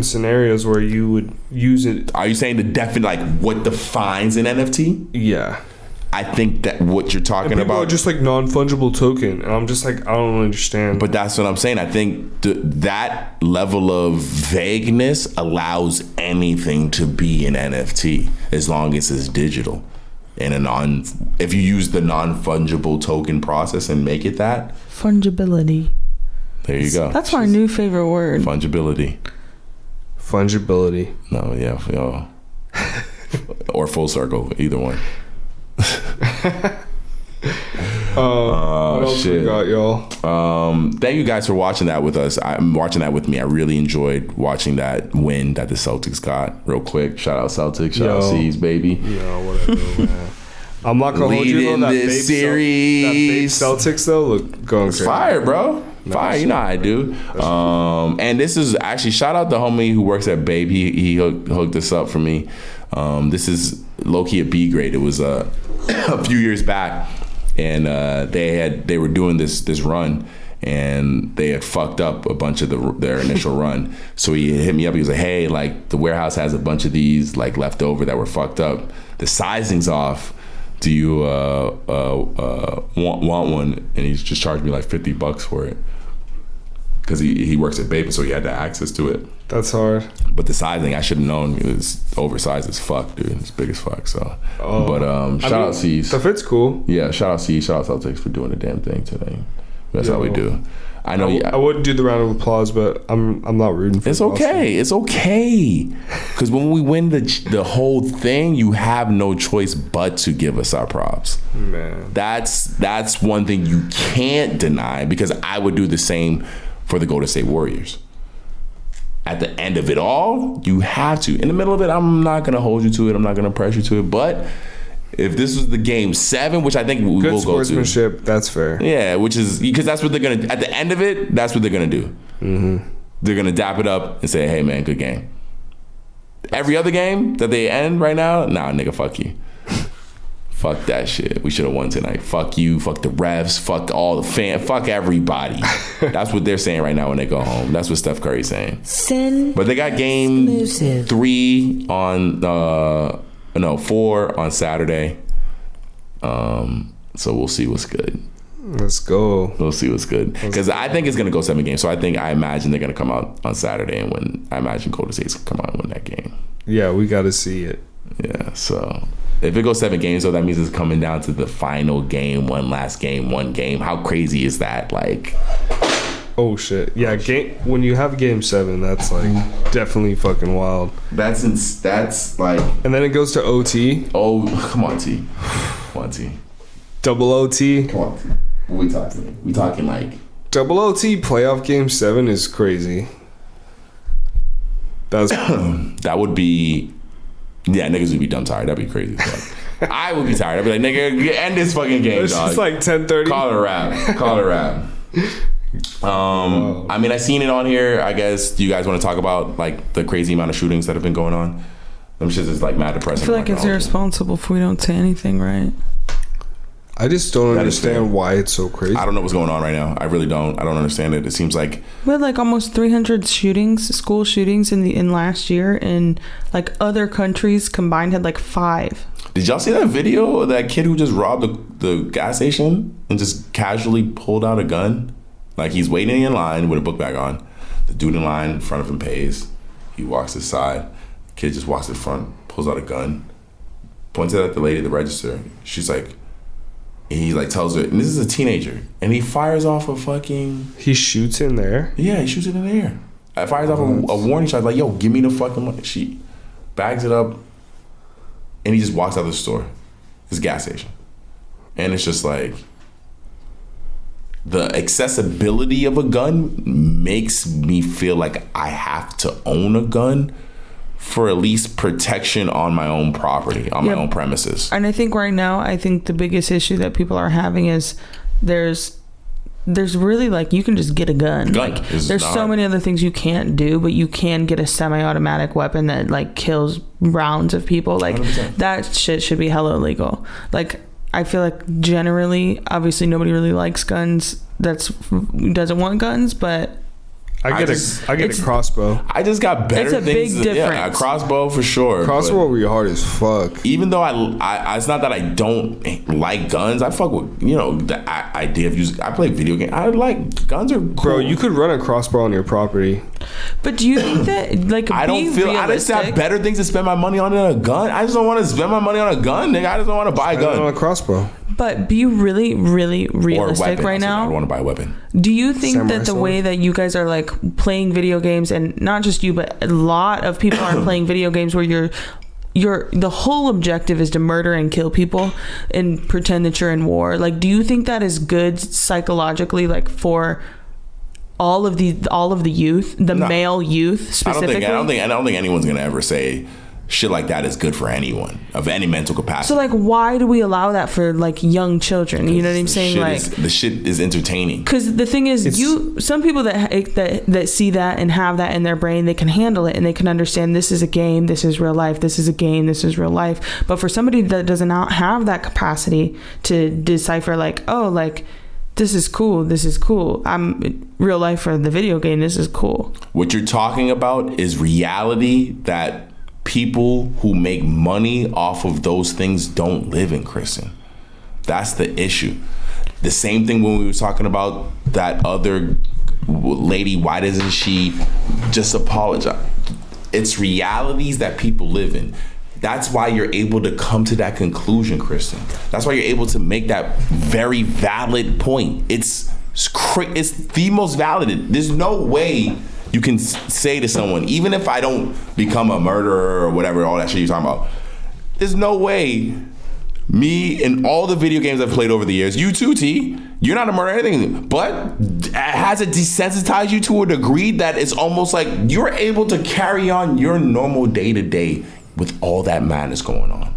scenarios where you would use it. Are you saying what defines an NFT? Yeah. I think that what you're talking about are just like non-fungible token, and I'm just like, I don't understand. But that's what I'm saying. I think that level of vagueness allows anything to be an NFT as long as it's digital. And if you use the non-fungible token process and make it that fungibility. There you go. That's my new favorite word. Fungibility. No, yeah, or full circle, either one. What else shit. we got, y'all? Thank you guys for watching that with us. I'm watching that with me. I really enjoyed watching that win that the Celtics got. Real quick, shout out Celtics, shout out C's, baby. Yo, whatever, I'm not gonna hold you leading though. That this Babe series. Celtics though look going It's crazy. fire, bro. Fire, you know how I do. And this is actually shout out the homie who works at Babe. He hooked this up for me. This is low key a B grade. It was a few years back, and they were doing this run, and they had fucked up a bunch of their initial run. So he hit me up. He was like, "Hey, like the warehouse has a bunch of these like left over that were fucked up. The sizing's off. Do you want one?" And he's just charged me like $50 for it. Because he works at Babe, so he had the access to it. That's hard. But the sizing, I should have known. It was oversized as fuck, dude. It's big as fuck. So, shout out C's. The fit's cool. Yeah, shout out C's. Shout out Celtics for doing the damn thing today. That's how we do. I know. I wouldn't do the round of applause, but I'm not rooting for. It's okay. It's okay. Because when we win the whole thing, you have no choice but to give us our props. Man, that's one thing you can't deny. Because I would do the same for the Golden State Warriors. At the end of it all, you have to. In the middle of it, I'm not going to hold you to it. I'm not going to press you to it. But if this was the game 7, which I think we will go to. Good sportsmanship, that's fair. Yeah, which is, because that's what they're going to, at the end of it, that's what they're going to do. Mm-hmm. They're going to dap it up and say, hey, man, good game. Every other game that they end right now, nah, nigga, fuck you. Fuck that shit. We should have won tonight. Fuck you. Fuck the refs. Fuck all the fans. Fuck everybody. That's what they're saying right now when they go home. That's what Steph Curry's saying. But they got game 3 on 4 on Saturday. So we'll see what's good. Let's go. We'll see what's good. Because I think it's gonna go 7 games. So I imagine they're gonna come out on Saturday and win. I imagine Golden State's gonna come out and win that game. Yeah, we got to see it. Yeah. So if it goes 7 games, though, that means it's coming down to the final game, one last game, one game. How crazy is that? Like, oh shit, yeah. When you have game 7, that's like definitely fucking wild. That's like, and then it goes to OT. Oh, come on, T. Come on, T. Double OT. Come on, T. What we talking? We talking like double OT playoff game 7 is crazy. That would be. Yeah, niggas would be dumb tired. That'd be crazy. I would be tired. I'd be like, nigga, end this fucking game, it's dog. It's like 10:30. Call it a wrap. I mean, I seen it on here. I guess. Do you guys want to talk about like the crazy amount of shootings that have been going on? Them shit is like mad depressing. I feel like it's irresponsible if we don't say anything, right? I just don't understand why it's so crazy. I don't know what's going on right now. I really don't. I don't understand it. It seems like we had like almost 300 shootings, school shootings in last year, and like other countries combined had like 5. Did y'all see that video of that kid who just robbed the gas station and just casually pulled out a gun? Like he's waiting in line with a book bag on. The dude in line in front of him pays. He walks aside. The kid just walks to the front, pulls out a gun, points it at the lady at the register. She's like. He like tells her, and this is a teenager, and he fires off a fucking. He shoots in there. Yeah, he shoots it in the air. Fires off a warning shot. Like, yo, give me the fucking money. She bags it up, and he just walks out of the store, his gas station, and it's just like the accessibility of a gun makes me feel like I have to own a gun for at least protection on my own property, on my own premises. And I think right now, the biggest issue that people are having is there's really like you can just get a gun. Like there's so many other things you can't do, but you can get a semi-automatic weapon that like kills rounds of people. Like 100%. That shit should be hella illegal. Like I feel like generally, obviously nobody really likes guns. Doesn't want guns, but I get a crossbow. I just got better things. It's a big difference. Yeah, a crossbow for sure. Crossbow will be hard as fuck. Even though I it's not that I don't like guns. I fuck with, the idea of using. I play video games. I like guns are cool. Bro, you could run a crossbow on your property. But do you think that like I don't feel realistic? I just have better things to spend my money on than a gun. I just don't want to spend my money on a gun, nigga. I just don't want to buy a gun. On a crossbow. But be really, really realistic right now. I don't want to buy a weapon. Do you think that the way that you guys are like playing video games, and not just you, but a lot of people are playing video games where the whole objective is to murder and kill people and pretend that you're in war? Like, do you think that is good psychologically, like for all of the youth, male youth specifically? I don't think anyone's gonna ever say shit like that is good for anyone of any mental capacity. So like, why do we allow that for like young children? You know what I'm saying? Like, the shit is entertaining. Because the thing is, some people that see that and have that in their brain, they can handle it and they can understand this is a game, this is real life, this is a game, this is real life. But for somebody that does not have that capacity to decipher, like, oh, like, this is cool, this is cool, I'm real life for the video game, this is cool. What you're talking about is reality that people who make money off of those things don't live in, Kristen. That's the issue. The same thing when we were talking about that other lady, why doesn't she just apologize? It's realities that people live in. That's why you're able to come to that conclusion, Kristen. That's why you're able to make that very valid point. It's the most valid. There's no way you can say to someone, even if I don't become a murderer or whatever, all that shit you're talking about, there's no way me and all the video games I've played over the years, you too, T, you're not a murderer or anything, but has it desensitized you to a degree that it's almost like you're able to carry on your normal day-to-day with all that madness going on.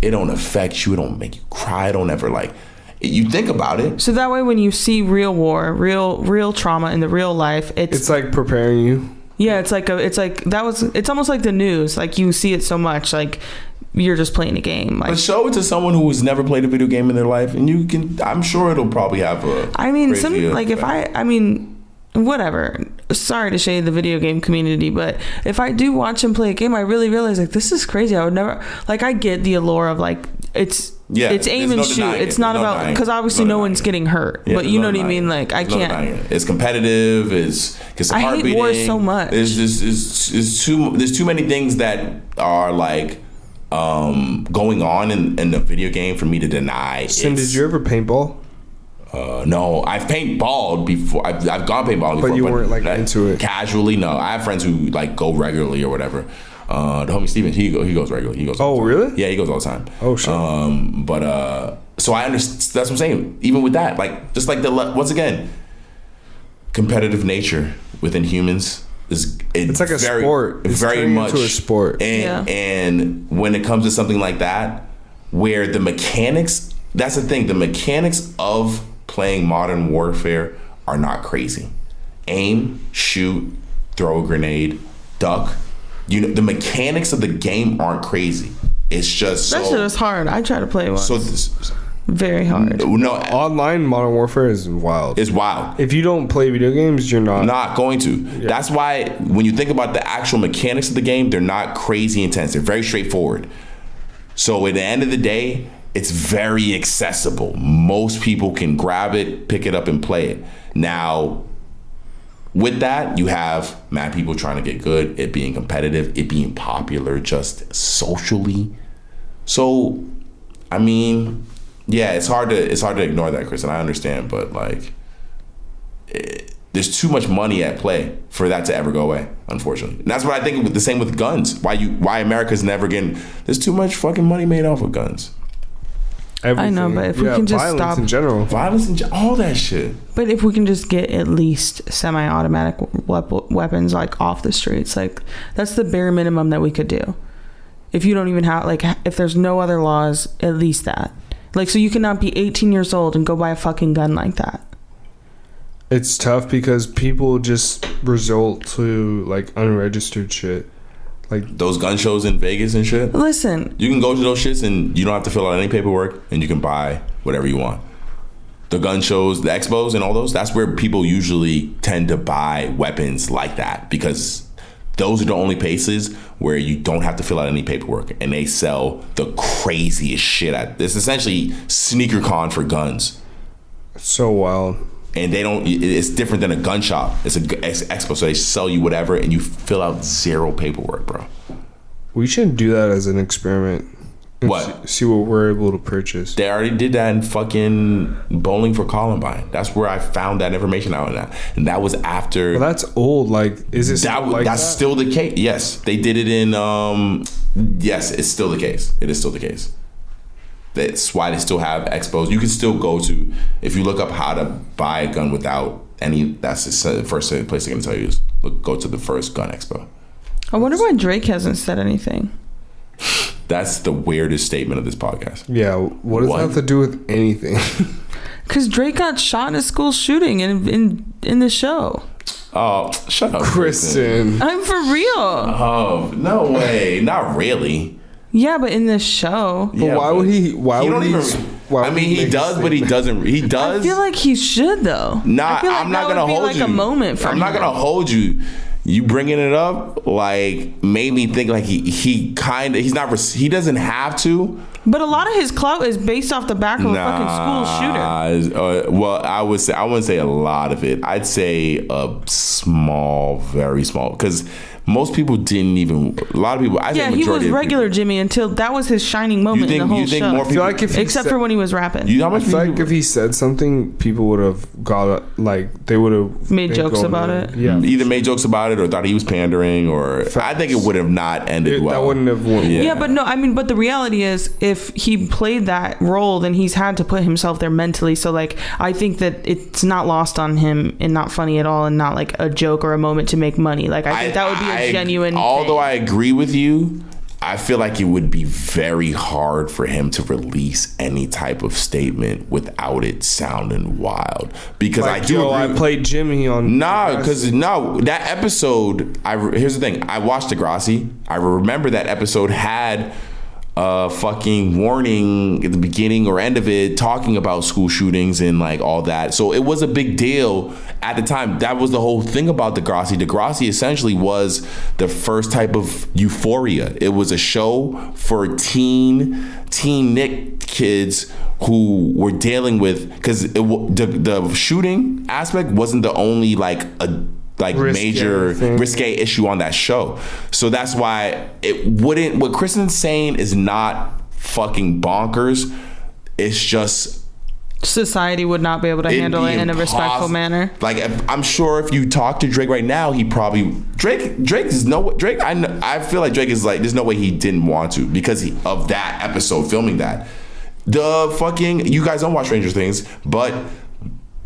It don't affect you, it don't make you cry, it don't ever like, you think about it. So that way when you see real war, real trauma in the real life, it's like preparing you. Yeah, it's almost like the news. Like you see it so much, like you're just playing a game. Like, but show it to someone who has never played a video game in their life, and you can. I'm sure it'll probably have a. I mean, whatever. Sorry to shade the video game community, but if I do watch and play a game, I really realize like this is crazy. I would never like. I get the allure of like it's aim and shoot. It's not about because obviously no one's getting hurt, but you know what I mean. Like I can't. It's competitive. I hate war so much. There's too many things that are like going on in the video game for me to deny. Sin, did you ever paintball? No, I've paintballed before. I've gone paintball before, but you weren't like into it casually. No, I have friends who like go regularly or whatever. The homie Steven, he goes regularly. He goes. Oh, really? Yeah, he goes all the time. Oh, shit. So I understand. That's what I'm saying. Even with that, like, just like once again, competitive nature within humans it's like a sport. It's very much into a sport. And when it comes to something like that, where the mechanics, that's the thing. The mechanics of playing Modern Warfare are not crazy. Aim, shoot, throw a grenade, duck. The mechanics of the game aren't crazy. It's just that shit is hard. I try to play one. So very hard. No, online Modern Warfare is wild. It's wild. If you don't play video games, you're not going to. Yeah. That's why when you think about the actual mechanics of the game, they're not crazy intense. They're very straightforward. So at the end of the day, it's very accessible. Most people can grab it, pick it up, and play it. Now, with that, you have mad people trying to get good, it being competitive, it being popular just socially. So, I mean, yeah, it's hard to ignore that, Chris, and I understand, but like, there's too much money at play for that to ever go away, unfortunately. And that's what I think. The same with guns. Why America's never getting. There's too much fucking money made off of guns. Everything. I know, but if we can just stop violence in general, all that shit. But if we can just get at least semi-automatic weapons like off the streets, like that's the bare minimum that we could do. If you don't even have like, if there's no other laws, at least that. Like, so you cannot be 18 years old and go buy a fucking gun like that. It's tough because people just resort to like unregistered shit. Like those gun shows in Vegas and shit. Listen, you can go to those shits and you don't have to fill out any paperwork and you can buy whatever you want. The gun shows, the expos and all those, that's where people usually tend to buy weapons like that because those are the only places where you don't have to fill out any paperwork and they sell the craziest shit at. It's essentially sneaker con for guns. So wild. And they don't, it's different than a gun shop. It's an expo, so they sell you whatever and you fill out zero paperwork, bro. We should do that as an experiment. What? See what we're able to purchase. They already did that in fucking Bowling for Columbine. That's where I found that information out on that. And that was after. Well, that's old. Like, is it still like that's that? Still the case. Yes. They did it in, yes, it's still the case. It is still the case. That's why they still have expos. You can still go to, if you look up how to buy a gun without any, that's the first place they're going to tell you is go to the first gun expo. I wonder why Drake hasn't said anything. That's the weirdest statement of this podcast. Yeah, what does that have to do with anything? Because Drake got shot in a school shooting in the show. Oh, shut up, Kristen. I'm for real. Oh, no way. Not really. Yeah, but in the show. But yeah, why would he? Why would he? I mean, he does, but he doesn't. He does. I feel like he should, though. Nah, I feel like I'm not gonna hold you. A moment for I'm him. not gonna hold you. You bringing it up like made me think like he doesn't have to. But a lot of his clout is based off the back of a fucking school shooter. Well, I wouldn't say a lot of it. I'd say a small, very small, because most people didn't even. A lot of people. He was regular Jimmy until that was his shining moment in the whole show. More people, except for when he was rapping. I feel like if he said something, people would have got like they would have made jokes about it. Yeah, either made jokes about it or thought he was pandering, or I think it would have not ended well. That wouldn't have won. Yeah, but no, I mean, but the reality is, if he played that role, then he's had to put himself there mentally. So like, I think that it's not lost on him and not funny at all, and not like a joke or a moment to make money. Like I think that would be a genuine. Although I agree with you, I feel like it would be very hard for him to release any type of statement without it sounding wild. Because like, I played Jimmy on. That episode. Here's the thing. I watched Degrassi. I remember that episode had a fucking warning at the beginning or end of it talking about school shootings and like all that. So it was a big deal at the time. That was the whole thing about Degrassi. Degrassi essentially was the first type of Euphoria. It was a show for teen Nick kids who were dealing with, because the shooting aspect wasn't the only risque issue on that show. So that's why what Kristen's saying is not fucking bonkers. It's just society would not be able to handle it in a respectful manner. Like, I'm sure if you talk to Drake right now, he probably Drake is no Drake. I feel like Drake is like, there's no way he didn't want to, because of that episode, filming that. The fucking, you guys don't watch Stranger Things, but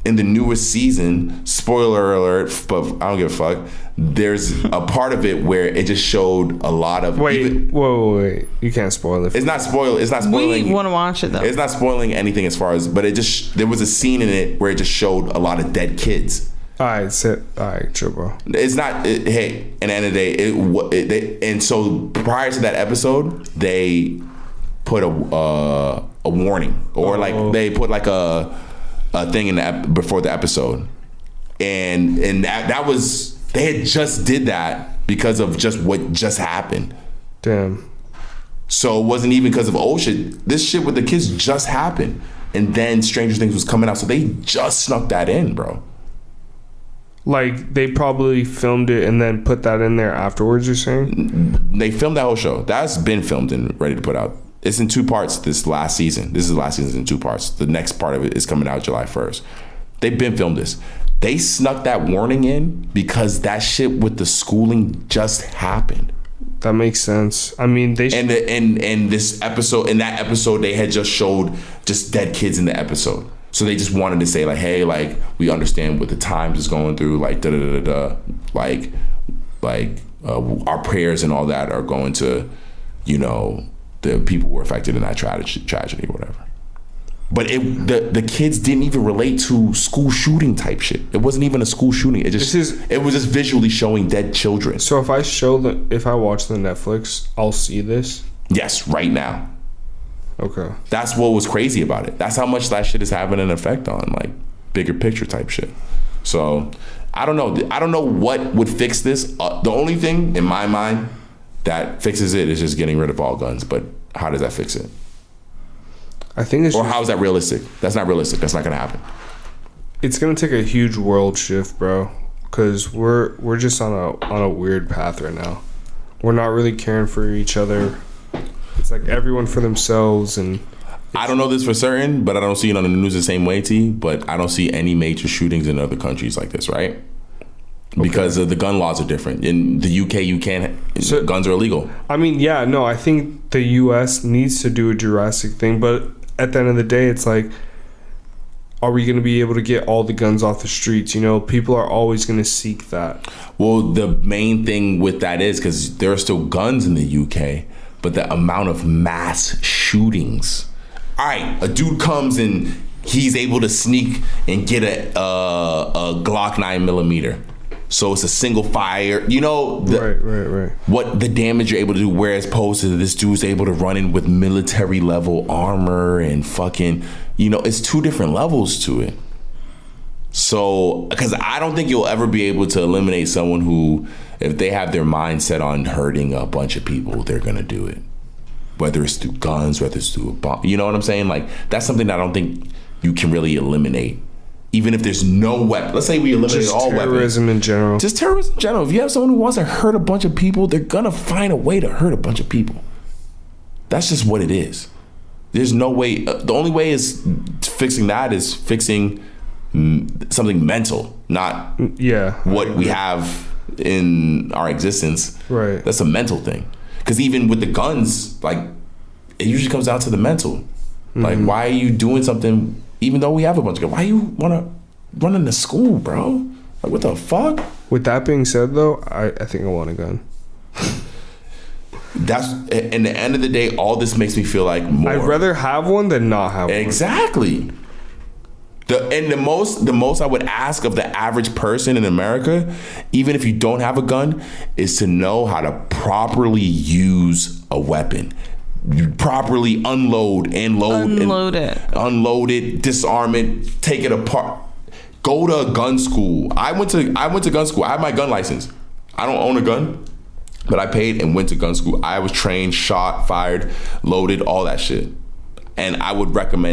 in the newest season, spoiler alert, but I don't give a fuck, there's a part of it where it just showed a lot of... Wait. You can't spoil it. It's not spoiling. We want to watch it, though. It's not spoiling anything as far as... But it just... There was a scene in it where it just showed a lot of dead kids. All right, chill, bro. It's not... hey, in the end of the day, and so prior to that episode, they put a warning. Or they put like a thing in before the episode, and that was, they had just did that because of just what just happened. Damn. So it wasn't even because of shit. This shit with the kids just happened, and then Stranger Things was coming out, so they just snuck that in, bro. Like, they probably filmed it and then put that in there afterwards, you're saying? They filmed that whole show. That's been filmed and ready to put out. It's in 2 parts this last season. This is the last season in 2 parts. The next part of it is coming out July 1st. They've been filmed this. They snuck that warning in because that shit with the schooling just happened. That makes sense. I mean, they and this episode, in that episode, they had just showed just dead kids in the episode. So they just wanted to say like, hey, like, we understand what the times is going through, like like our prayers and all that are going to, the people who were affected in that tragedy or whatever. But the kids didn't even relate to school shooting type shit. It wasn't even a school shooting. It was just visually showing dead children. So if I watch the Netflix, I'll see this? Yes, right now. Okay. That's what was crazy about it. That's how much that shit is having an effect on, like, bigger picture type shit. So I don't know. I don't know what would fix this. The only thing in my mind that fixes it is just getting rid of all guns. But how does that fix it? I think it's how is that realistic? That's not realistic. That's not gonna happen. It's gonna take a huge world shift, bro. Because we're just on a weird path right now. We're not really caring for each other. It's like everyone for themselves, and I don't know this for certain, but I don't see it on the news the same way, T. But I don't see any major shootings in other countries like this, right? Because the gun laws are different. In the UK, you can't. Guns are illegal. I mean, yeah, no, I think the US needs to do a Jurassic thing, but at the end of the day, it's like, are we going to be able to get all the guns off the streets? People are always going to seek that. Well, the main thing with that is because there are still guns in the UK, but the amount of mass shootings. All right, a dude comes and he's able to sneak and get a Glock 9mm. So it's a single fire. You know, right. What the damage you're able to do, whereas opposed to this dude's able to run in with military level armor and fucking, you know, it's two different levels to it. So, because I don't think you'll ever be able to eliminate someone who, if they have their mind set on hurting a bunch of people, they're going to do it. Whether it's through guns, whether it's through a bomb. You know what I'm saying? Like, that's something that I don't think you can really eliminate. Even if there's no weapon. Let's say we eliminate just all weapons. Terrorism in general. Just terrorism in general. If you have someone who wants to hurt a bunch of people, they're going to find a way to hurt a bunch of people. That's just what it is. There's no way. The only way is fixing that is fixing something mental, not what we have in our existence. Right. That's a mental thing. Because even with the guns, like, it usually comes down to the mental. Like, why are you doing something, even though we have a bunch of guns? Why you want to run into school, bro? Like, what the fuck? With that being said, though, I think I want a gun. That's, in the end of the day, all this makes me feel like more. I'd rather have one than not have one. Exactly. The most I would ask of the average person in America, even if you don't have a gun, is to know how to properly use a weapon. Properly unload and load. Unload it, disarm it, take it apart. Go to a gun school. I went to gun school. I have my gun license. I don't own a gun, but I paid and went to gun school. I was trained, shot, fired, loaded, all that shit. And I would recommend